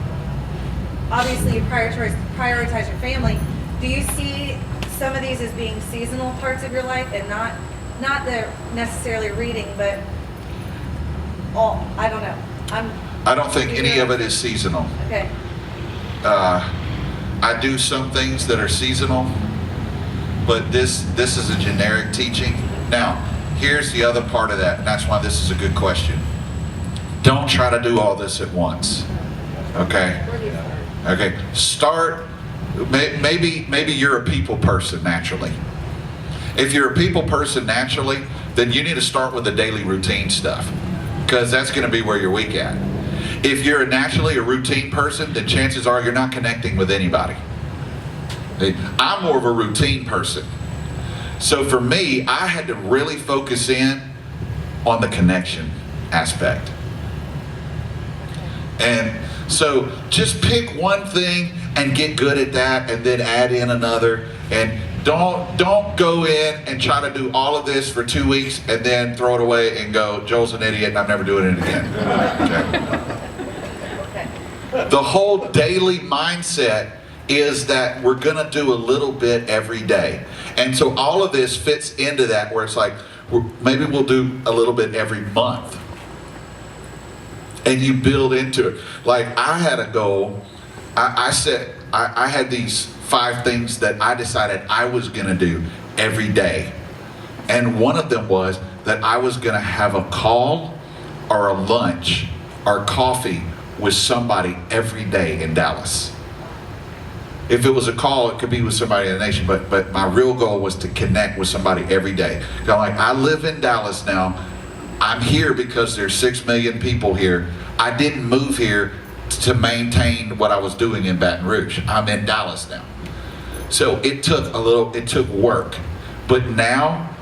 obviously you prioritize your family. Do you see some of these as being seasonal parts of your life and not the necessarily reading, but all, I don't know. I don't think any of it is seasonal. Okay. I do some things that are seasonal, but this is a generic teaching. Now, here's the other part of that, and that's why this is a good question. Don't try to do all this at once. Okay? Okay. Start, maybe you're a people person naturally. If you're a people person naturally, then you need to start with the daily routine stuff, because that's going to be where you're weak at. If you're naturally a routine person, then chances are you're not connecting with anybody. I'm more of a routine person. So for me, I had to really focus in on the connection aspect. And so just pick one thing and get good at that, and then add in another. And don't go in and try to do all of this for 2 weeks and then throw it away and go, Joel's an idiot and I'm never doing it again. Okay. The whole daily mindset is that we're going to do a little bit every day. And so all of this fits into that, where it's like, maybe we'll do a little bit every month. And you build into it. Like, I had a goal. I said, I had these 5 things that I decided I was going to do every day. And one of them was that I was going to have a call or a lunch or coffee with somebody every day in Dallas. If it was a call, it could be with somebody in the nation, but my real goal was to connect with somebody every day. I'm like, I live in Dallas now. I'm here because there's 6 million people here. I didn't move here to maintain what I was doing in Baton Rouge. I'm in Dallas now. So it took work. But now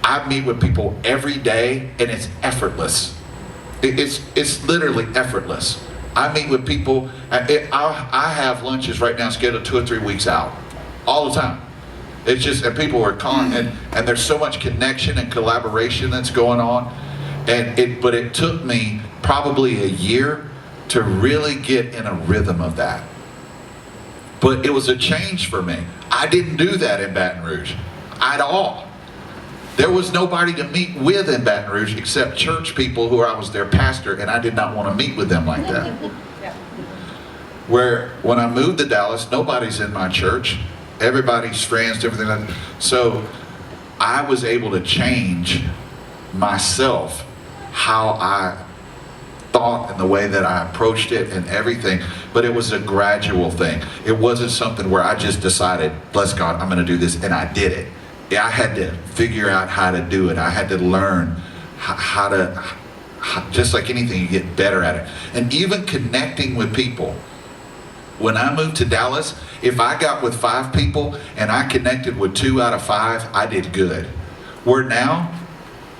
I meet with people every day and it's effortless. It's literally effortless. I meet with people, I have lunches right now scheduled 2 or 3 weeks out, all the time. It's just, and people are calling, and there's so much connection and collaboration that's going on. But it took me probably a year to really get in a rhythm of that. But it was a change for me. I didn't do that in Baton Rouge at all. There was nobody to meet with in Baton Rouge except church people who I was their pastor, and I did not want to meet with them like that. Yeah. Where when I moved to Dallas, nobody's in my church. Everybody's friends, everything like that. So I was able to change myself, how I thought and the way that I approached it and everything. But it was a gradual thing. It wasn't something where I just decided, bless God, I'm going to do this, and I did it. Yeah, I had to figure out how to do it. I had to learn how to, just like anything, you get better at it. And even connecting with people. When I moved to Dallas, if I got with 5 people and I connected with 2 out of 5, I did good. Where now,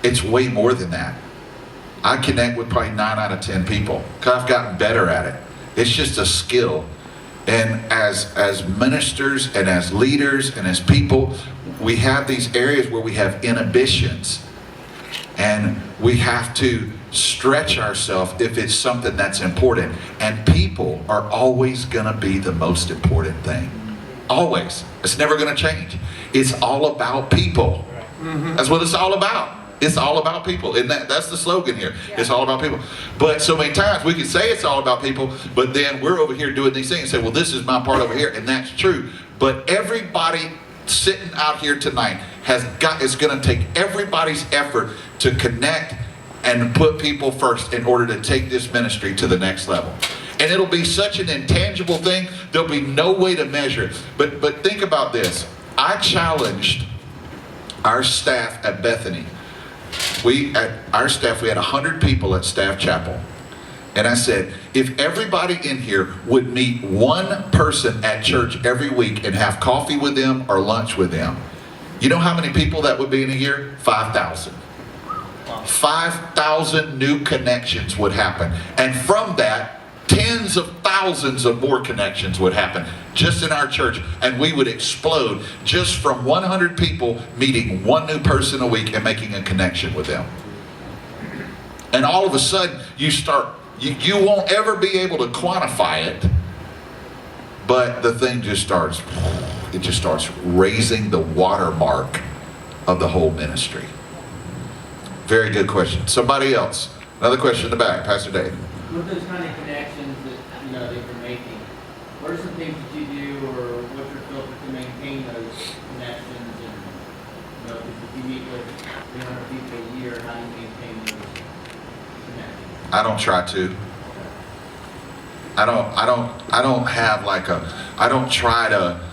it's way more than that. I connect with probably 9 out of 10 people because I've gotten better at it. It's just a skill. And as ministers and as leaders and as people, we have these areas where we have inhibitions. And we have to stretch ourselves if it's something that's important. And people are always going to be the most important thing. Always. It's never going to change. It's all about people. That's what it's all about. It's all about people. And that's the slogan here. Yeah. It's all about people. But so many times we can say it's all about people, but then we're over here doing these things and say, well, this is my part over here. And that's true. But everybody sitting out here tonight is going to take everybody's effort to connect and put people first in order to take this ministry to the next level. And it'll be such an intangible thing, there'll be no way to measure it. But think about this. I challenged our staff at Bethany. At our staff, we had 100 people at Staff Chapel. And I said, if everybody in here would meet one person at church every week and have coffee with them or lunch with them, you know how many people that would be in a year? 5,000. 5,000 new connections would happen. And from that, tens of thousands of more connections would happen just in our church. And we would explode just from 100 people meeting one new person a week and making a connection with them. And all of a sudden, you won't ever be able to quantify it, but the thing just starts raising the watermark of the whole ministry. Very good question. Somebody else. Another question in the back, Pastor Dave. With those kind of connections that you're making, what are some things that you do, or what's your filter to maintain those connections? And if you meet with 300 people a year, how do you maintain those connections? I don't try to. I don't have like I don't try to.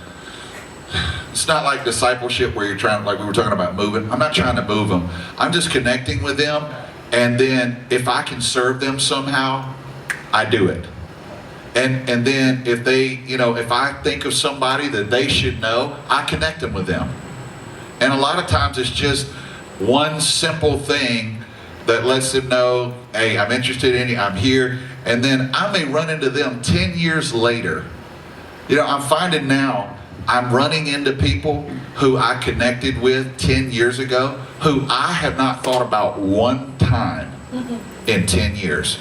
It's not like discipleship where you're trying, like we were talking about moving. I'm not trying to move them. I'm just connecting with them. And then if I can serve them somehow, I do it. And then if they, if I think of somebody that they should know, I connect them with them. And a lot of times it's just one simple thing that lets them know, hey, I'm interested in you, I'm here. And then I may run into them 10 years later. I'm finding now I'm running into people who I connected with 10 years ago who I have not thought about one time in 10 years.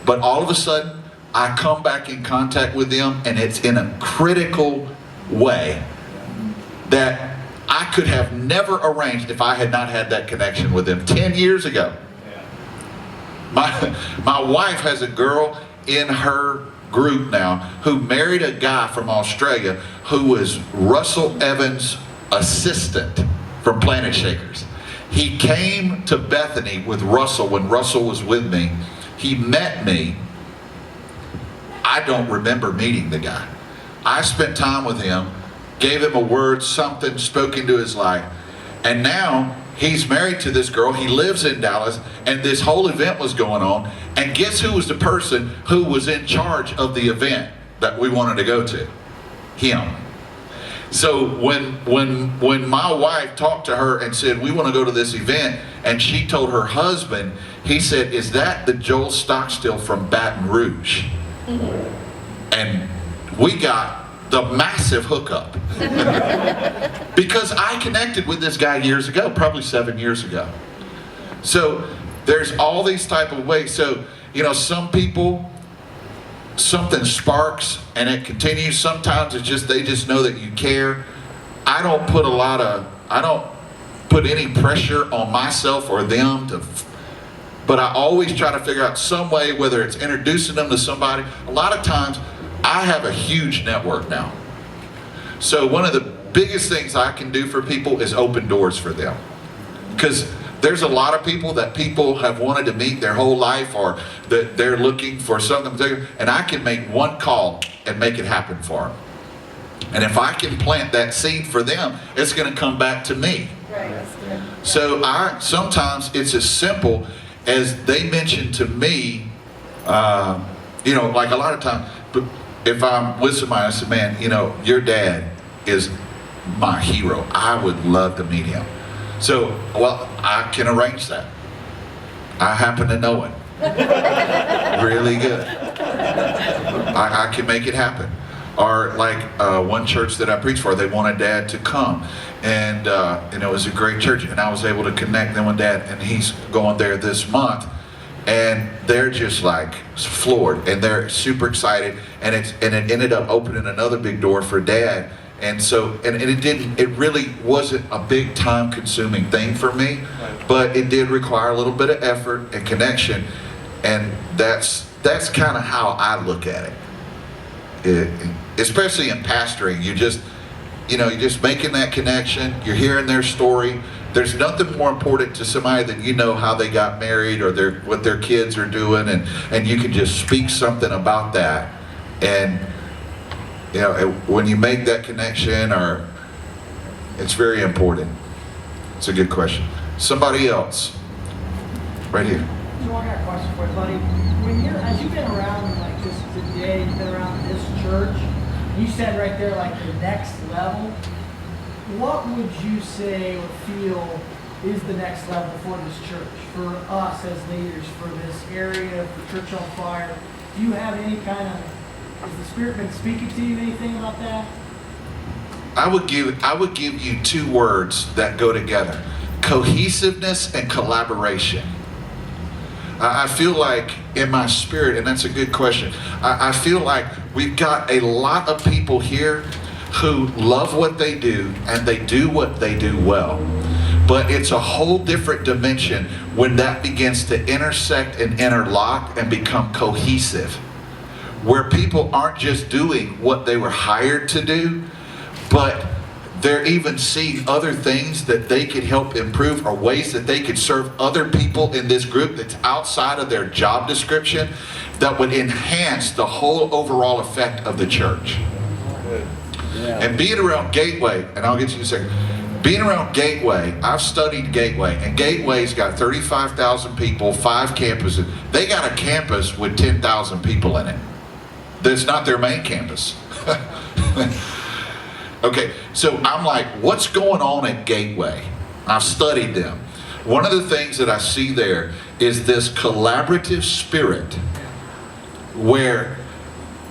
But all of a sudden, I come back in contact with them, and it's in a critical way that I could have never arranged if I had not had that connection with them 10 years ago. My wife has a girl in her group now who married a guy from Australia who was Russell Evans' assistant from Planet Shakers. He came to Bethany with Russell when Russell was with me. He met me. I don't remember meeting the guy, I spent time with him, gave him a word, something spoken to his life. And now he's married to this girl. He lives in Dallas, and this whole event was going on. And guess who was the person who was in charge of the event that we wanted to go to? Him. So when my wife talked to her and said, we want to go to this event, and she told her husband, he said, is that the Joel Stockstill from Baton Rouge? And we got the massive hookup. Because I connected with this guy years ago, probably 7 years ago. So there's all these type of ways. So, you know, some people, something sparks and it continues. Sometimes it's just, they just know that you care. I don't put any pressure on myself or them but I always try to figure out some way, whether it's introducing them to somebody. A lot of times I have a huge network now. So one of the biggest things I can do for people is open doors for them. Because there's a lot of people that people have wanted to meet their whole life, or that they're looking for something particular, and I can make one call and make it happen for them. And if I can plant that seed for them, it's going to come back to me. Right. So sometimes it's as simple as they mention to me, you know, like a lot of times, if I'm with somebody, I say, man, you know, your dad is my hero. I would love to meet him. So, well, I can arrange that. I happen to know him really good. I can make it happen. Or like one church that I preached for, they wanted Dad to come, and it was a great church, and I was able to connect them with Dad, and he's going there this month, and they're just like floored, and they're super excited, and it ended up opening another big door for Dad. And so, and it really wasn't a big time consuming thing for me, but it did require a little bit of effort and connection, and that's kind of how I look at it. Especially in pastoring, you're just making that connection, you're hearing their story. There's nothing more important to somebody than you know how they got married or what their kids are doing, and you can just speak something about that. And you know, when you make that connection, it's very important. It's a good question. Somebody else, right here. So I got a question for you, buddy. As you've been around like this today, you've been around this church, you said right there like the next level. What would you say or feel is the next level for this church, for us as leaders, for this area, for Church on Fire? Do you have any kind of, has the Spirit been speaking to you anything about that? I would give you two words that go together: cohesiveness and collaboration. I feel like in my spirit, and that's a good question, I feel like we've got a lot of people here who love what they do, and they do what they do well. But it's a whole different dimension when that begins to intersect and interlock and become cohesive, where people aren't just doing what they were hired to do, but they're even seeing other things that they could help improve, or ways that they could serve other people in this group that's outside of their job description, that would enhance the whole overall effect of the church. Yeah. And being around Gateway, and I'll get to you in a second, being around Gateway, I've studied Gateway, and Gateway's got 35,000 people, 5 campuses. They got a campus with 10,000 people in it. That's not their main campus. Okay, so I'm like, what's going on at Gateway? I've studied them. One of the things that I see there is this collaborative spirit where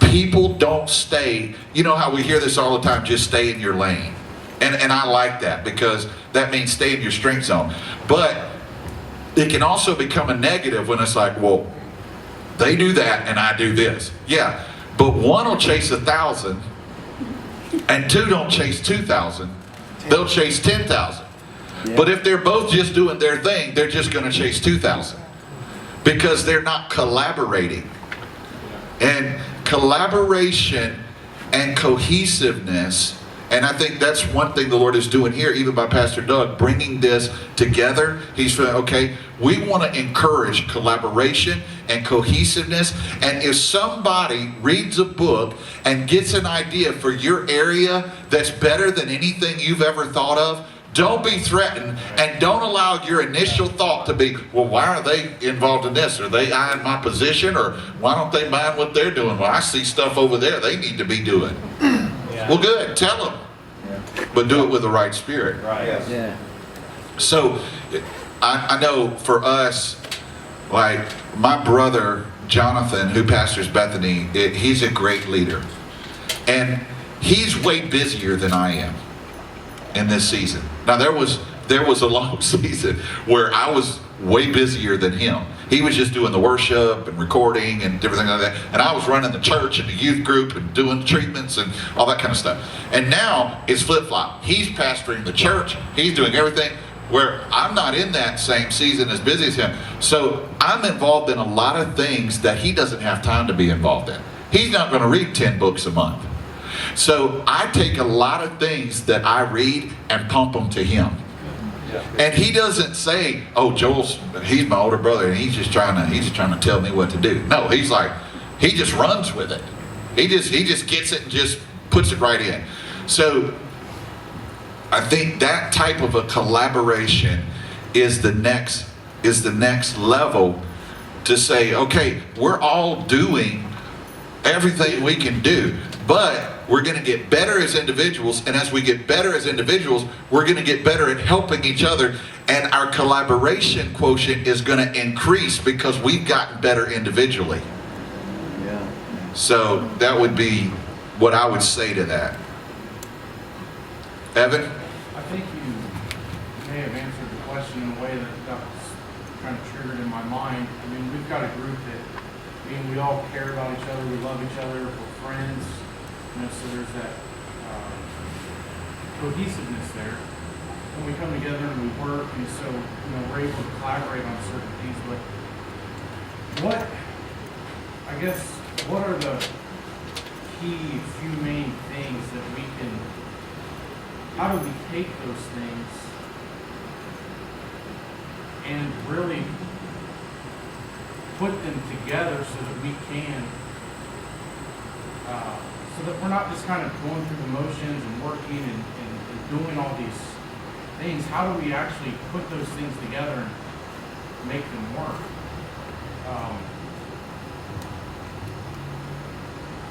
people don't stay, you know how we hear this all the time, just stay in your lane. And I like that, because that means stay in your strength zone. But it can also become a negative when it's like, well, they do that and I do this. Yeah, but one will chase 1,000 and 2 don't chase 2,000. They'll chase 10,000. Yeah. But if they're both just doing their thing, they're just going to chase 2,000, because they're not collaborating. And collaboration and cohesiveness, and I think that's one thing the Lord is doing here, even by Pastor Doug, bringing this together. He's feeling, okay, We want to encourage collaboration and cohesiveness. And if somebody reads a book and gets an idea for your area that's better than anything you've ever thought of, don't be threatened, and don't allow your initial thought to be, well, why are they involved in this? Are they eyeing my position? Or why don't they mind what they're doing? Well, I see stuff over there they need to be doing. Well, good, tell them. But do it with the right spirit. Right. Yeah. So, I know for us, like my brother, Jonathan, who pastors Bethany, he's a great leader. And he's way busier than I am in this season. Now there was a long season where I was way busier than him. He was just doing the worship and recording and everything like that. And I was running the church and the youth group and doing the treatments and all that kind of stuff. And now it's flip-flop. He's pastoring the church. He's doing everything, where I'm not in that same season as busy as him. So I'm involved in a lot of things that he doesn't have time to be involved in. He's not going to read 10 books a month. So I take a lot of things that I read and pump them to him. And he doesn't say, oh, he's my older brother and he's just trying to tell me what to do. No, he just runs with it. He just gets it and just puts it right in. So I think that type of a collaboration is the next level to say, okay, we're all doing everything we can do, but we're going to get better as individuals, and as we get better as individuals, we're going to get better at helping each other, and our collaboration quotient is going to increase because we've gotten better individually. Yeah. So that would be what I would say to that. Evan? I think you may have answered the question in a way that got kind of triggered in my mind. I mean, we've got a group that, we all care about each other, we love each other, we're friends, so there's that cohesiveness there. When we come together and we work, and so, we're able to collaborate on certain things, but what are the key few main things that we can, how do we take those things and really put them together so that we can, so that we're not just kind of going through the motions and working and doing all these things. How do we actually put those things together and make them work?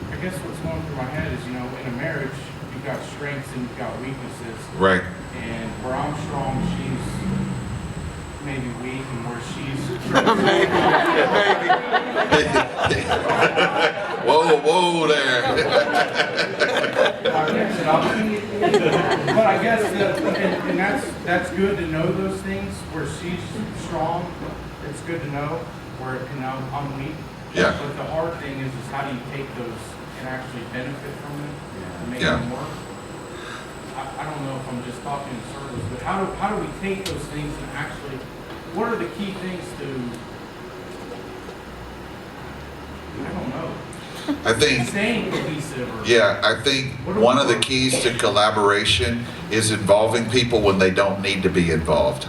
I guess what's going through my head is, in a marriage, you've got strengths and you've got weaknesses. Right. And where I'm strong, she's maybe weak, and where she's Whoa there. But I guess and that's good to know those things. Where she's strong, it's good to know. Where I'm weak. Yeah. But the hard thing is how do you take those and actually benefit from them and make Yeah. them work? I don't know if I'm just talking in circles, but how do we take those things and actually, what are the key things to, I don't know, I think, staying cohesive? Or, I think one of the keys to collaboration is involving people when they don't need to be involved.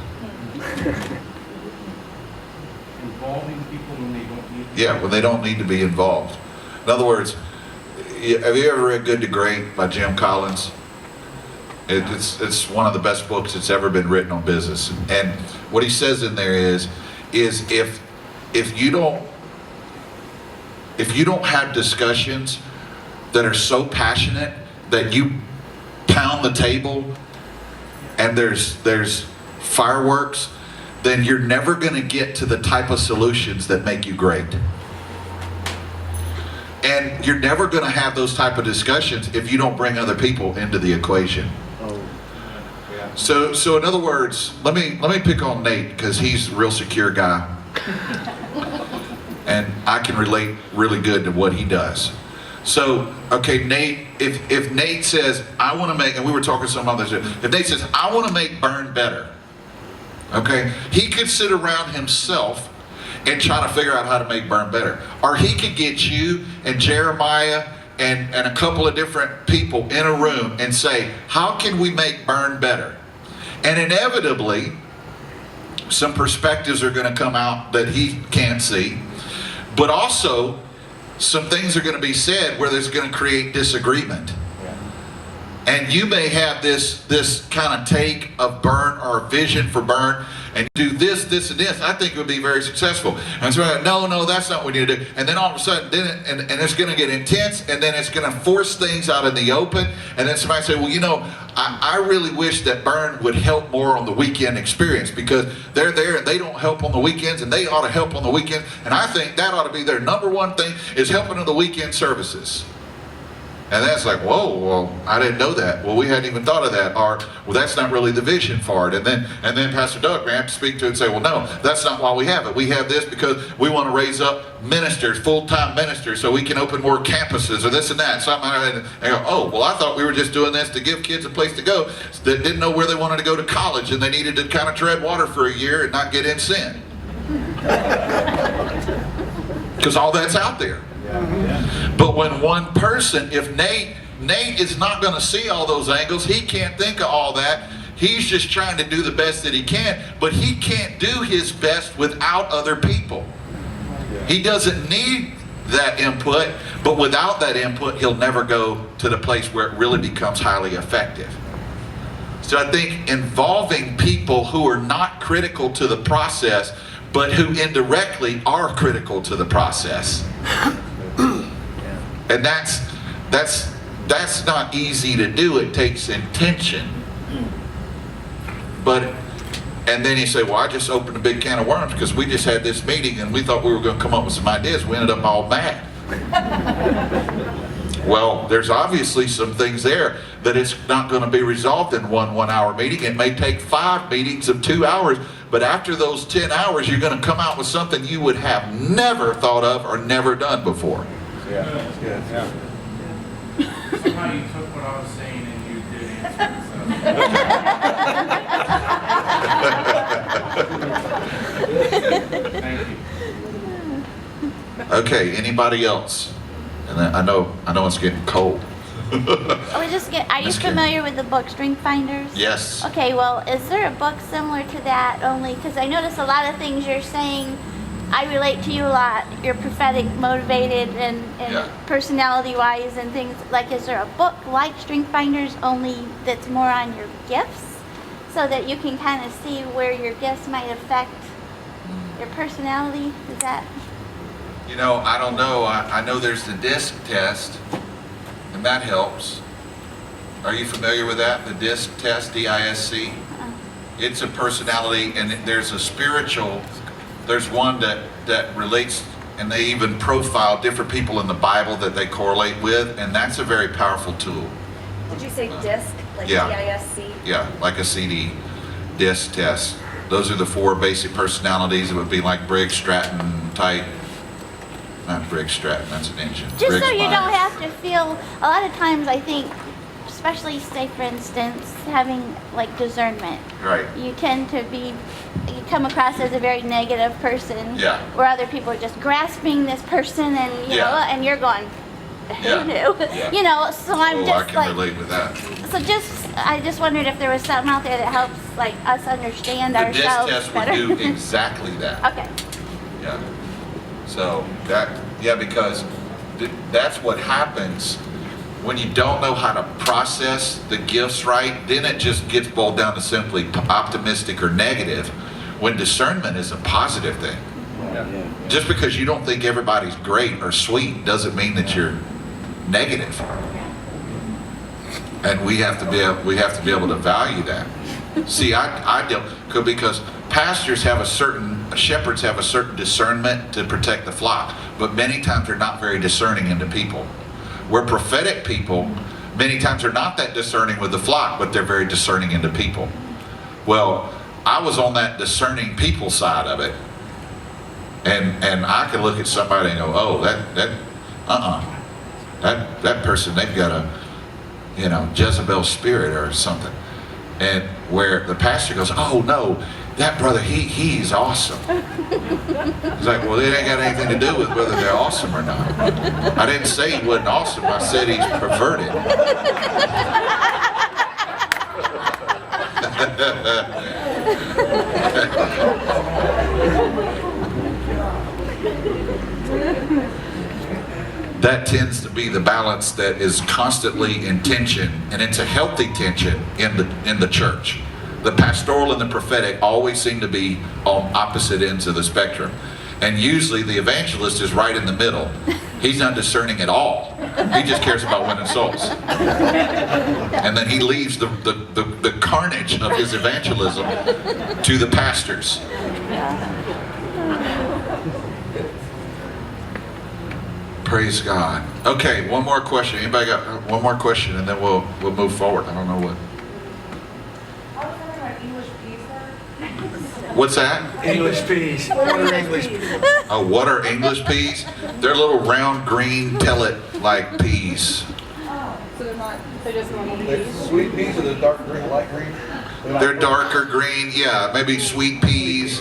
Involving people when they don't need to. Yeah, when they don't need to be involved. In other words, have you ever read Good to Great by Jim Collins? It's one of the best books that's ever been written on business. And what he says in there is if you don't have discussions that are so passionate that you pound the table and there's fireworks, then you're never going to get to the type of solutions that make you great. And you're never going to have those type of discussions if you don't bring other people into the equation. So in other words, let me pick on Nate because he's a real secure guy. And I can relate really good to what he does. So, okay, Nate, if Nate says, I want to make, and we were talking some others, if Nate says, I want to make burn better, okay, he could sit around himself and try to figure out how to make burn better. Or he could get you and Jeremiah and a couple of different people in a room and say, how can we make burn better? And inevitably, some perspectives are going to come out that he can't see, but also some things are going to be said where there's going to create disagreement. And you may have this kind of take of Burn or vision for Burn, and do this, and this. I think it would be very successful. And so, no, that's not what you do. And then all of a sudden, and it's going to get intense, and then it's going to force things out in the open. And then somebody say, well, you know, I really wish that Burn would help more on the weekend experience, because they're there and they don't help on the weekends, and they ought to help on the weekend. And I think that ought to be their number one thing, is helping on the weekend services. And that's like, whoa, well, I didn't know that. Well, we hadn't even thought of that. Or, well, that's not really the vision for it. And then Pastor Doug may have to speak to it and say, well, no, that's not why we have it. We have this because we want to raise up ministers, full-time ministers, so we can open more campuses or this and that. So I go, oh, well, I thought we were just doing this to give kids a place to go that didn't know where they wanted to go to college, and they needed to kind of tread water for a year and not get in sin. Because all that's out there. But when one person, if Nate is not going to see all those angles, he can't think of all that. He's just trying to do the best that he can, but he can't do his best without other people. He doesn't need that input, but without that input, he'll never go to the place where it really becomes highly effective. So I think involving people who are not critical to the process, but who indirectly are critical to the process. And that's not easy to do. It takes intention. And then you say, well, I just opened a big can of worms because we just had this meeting and we thought we were going to come up with some ideas. We ended up all mad. Well, there's obviously some things there that it's not going to be resolved in one hour meeting. It may take 5 meetings of 2 hours, but after those 10 hours, you're going to come out with something you would have never thought of or never done before. Yeah, that's good. Yeah. Somehow you took what I was saying and you did answer it. So. Thank you. Okay, anybody else? And I know it's getting cold. Are you familiar with the book Strength Finders? Yes. Okay, well, is there a book similar to that? Only because I notice a lot of things you're saying, I relate to you a lot. You're prophetic, motivated, and personality-wise and things. Like, is there a book like Strength Finders, only that's more on your gifts, so that you can kind of see where your gifts might affect your personality? Is that? You know, I don't know. I know there's the DISC test, and that helps. Are you familiar with that? The DISC test, D-I-S-C? It's a personality, and there's a spiritual. There's one that relates, and they even profile different people in the Bible that they correlate with, and that's a very powerful tool. Did you say DISC? Like D-I-S-C? Yeah, like a CD DISC test. Those are the 4 basic personalities. It would be like Briggs Stratton type. Not Briggs Stratton, that's an engine. Just Briggs so you Myers. don't have to feel, a lot of times I think, especially say for instance, having like discernment. Right. You tend to you come across as a very negative person. Yeah. Where other people are just grasping this person and, you know, and you're going, who Yeah. knew? Yeah. You know, so I'm Oh, just I can like, relate with that. so I just wondered if there was something out there that helps like us understand The DISC ourselves test better. would do exactly that. Okay. Yeah. So because that's what happens when you don't know how to process the gifts right. Then it just gets boiled down to simply optimistic or negative, when discernment is a positive thing. Just because you don't think everybody's great or sweet doesn't mean that you're negative. And we have to be able to value that. See, I don't, because shepherds have a certain discernment to protect the flock, but many times they're not very discerning into people. We're prophetic people, many times they're not that discerning with the flock, but they're very discerning into people. Well, I was on that discerning people side of it, and I can look at somebody and go, oh, that person, they've got a, Jezebel spirit or something. And where the pastor goes, oh no, that brother, he's awesome. He's like, well, it ain't got anything to do with whether they're awesome or not. I didn't say he wasn't awesome, I said he's perverted. That tends to be the balance that is constantly in tension, and it's a healthy tension in the church. The pastoral and the prophetic always seem to be on opposite ends of the spectrum. And usually the evangelist is right in the middle. He's not discerning at all. He just cares about winning souls. And then he leaves the carnage of his evangelism to the pastors. Praise God. Okay, one more question. Anybody got one more question, and then we'll move forward. I don't know what. I was wondering what English peas were. What's that? English peas. What are English peas? Oh, what are English peas? They're little round green pellet-like peas. They're sweet peas or the dark green, light green? They're darker green, yeah, maybe sweet peas.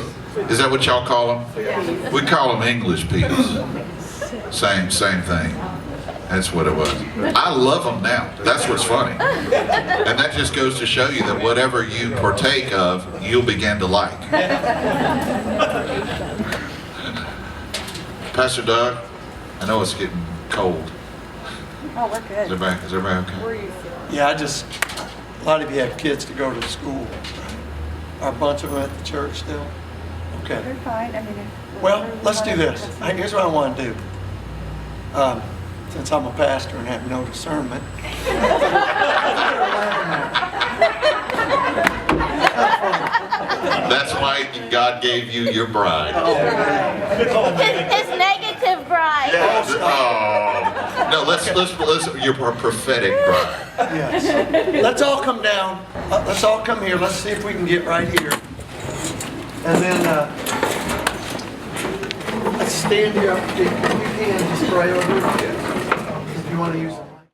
Is that what y'all call them? We call them English peas. Same thing. That's what it was. I love them now. That's what's funny. And that just goes to show you that whatever you partake of, you'll begin to like. Pastor Doug, I know it's getting cold. Oh, we're good. Is everybody okay? Where are you feeling? Yeah, a lot of you have kids to go to school. Are a bunch of them at the church still? Okay. They're fine. I mean, Well, let's do this. Here's what I want to do. Since I'm a pastor and have no discernment. That's why God gave you your bride. His negative bride. Oh. No, let's your prophetic bride. Yes. Let's all come down. Let's all come here. Let's see if we can get right here. And then let's stand here. If you can, just pray over it. If you want to use it.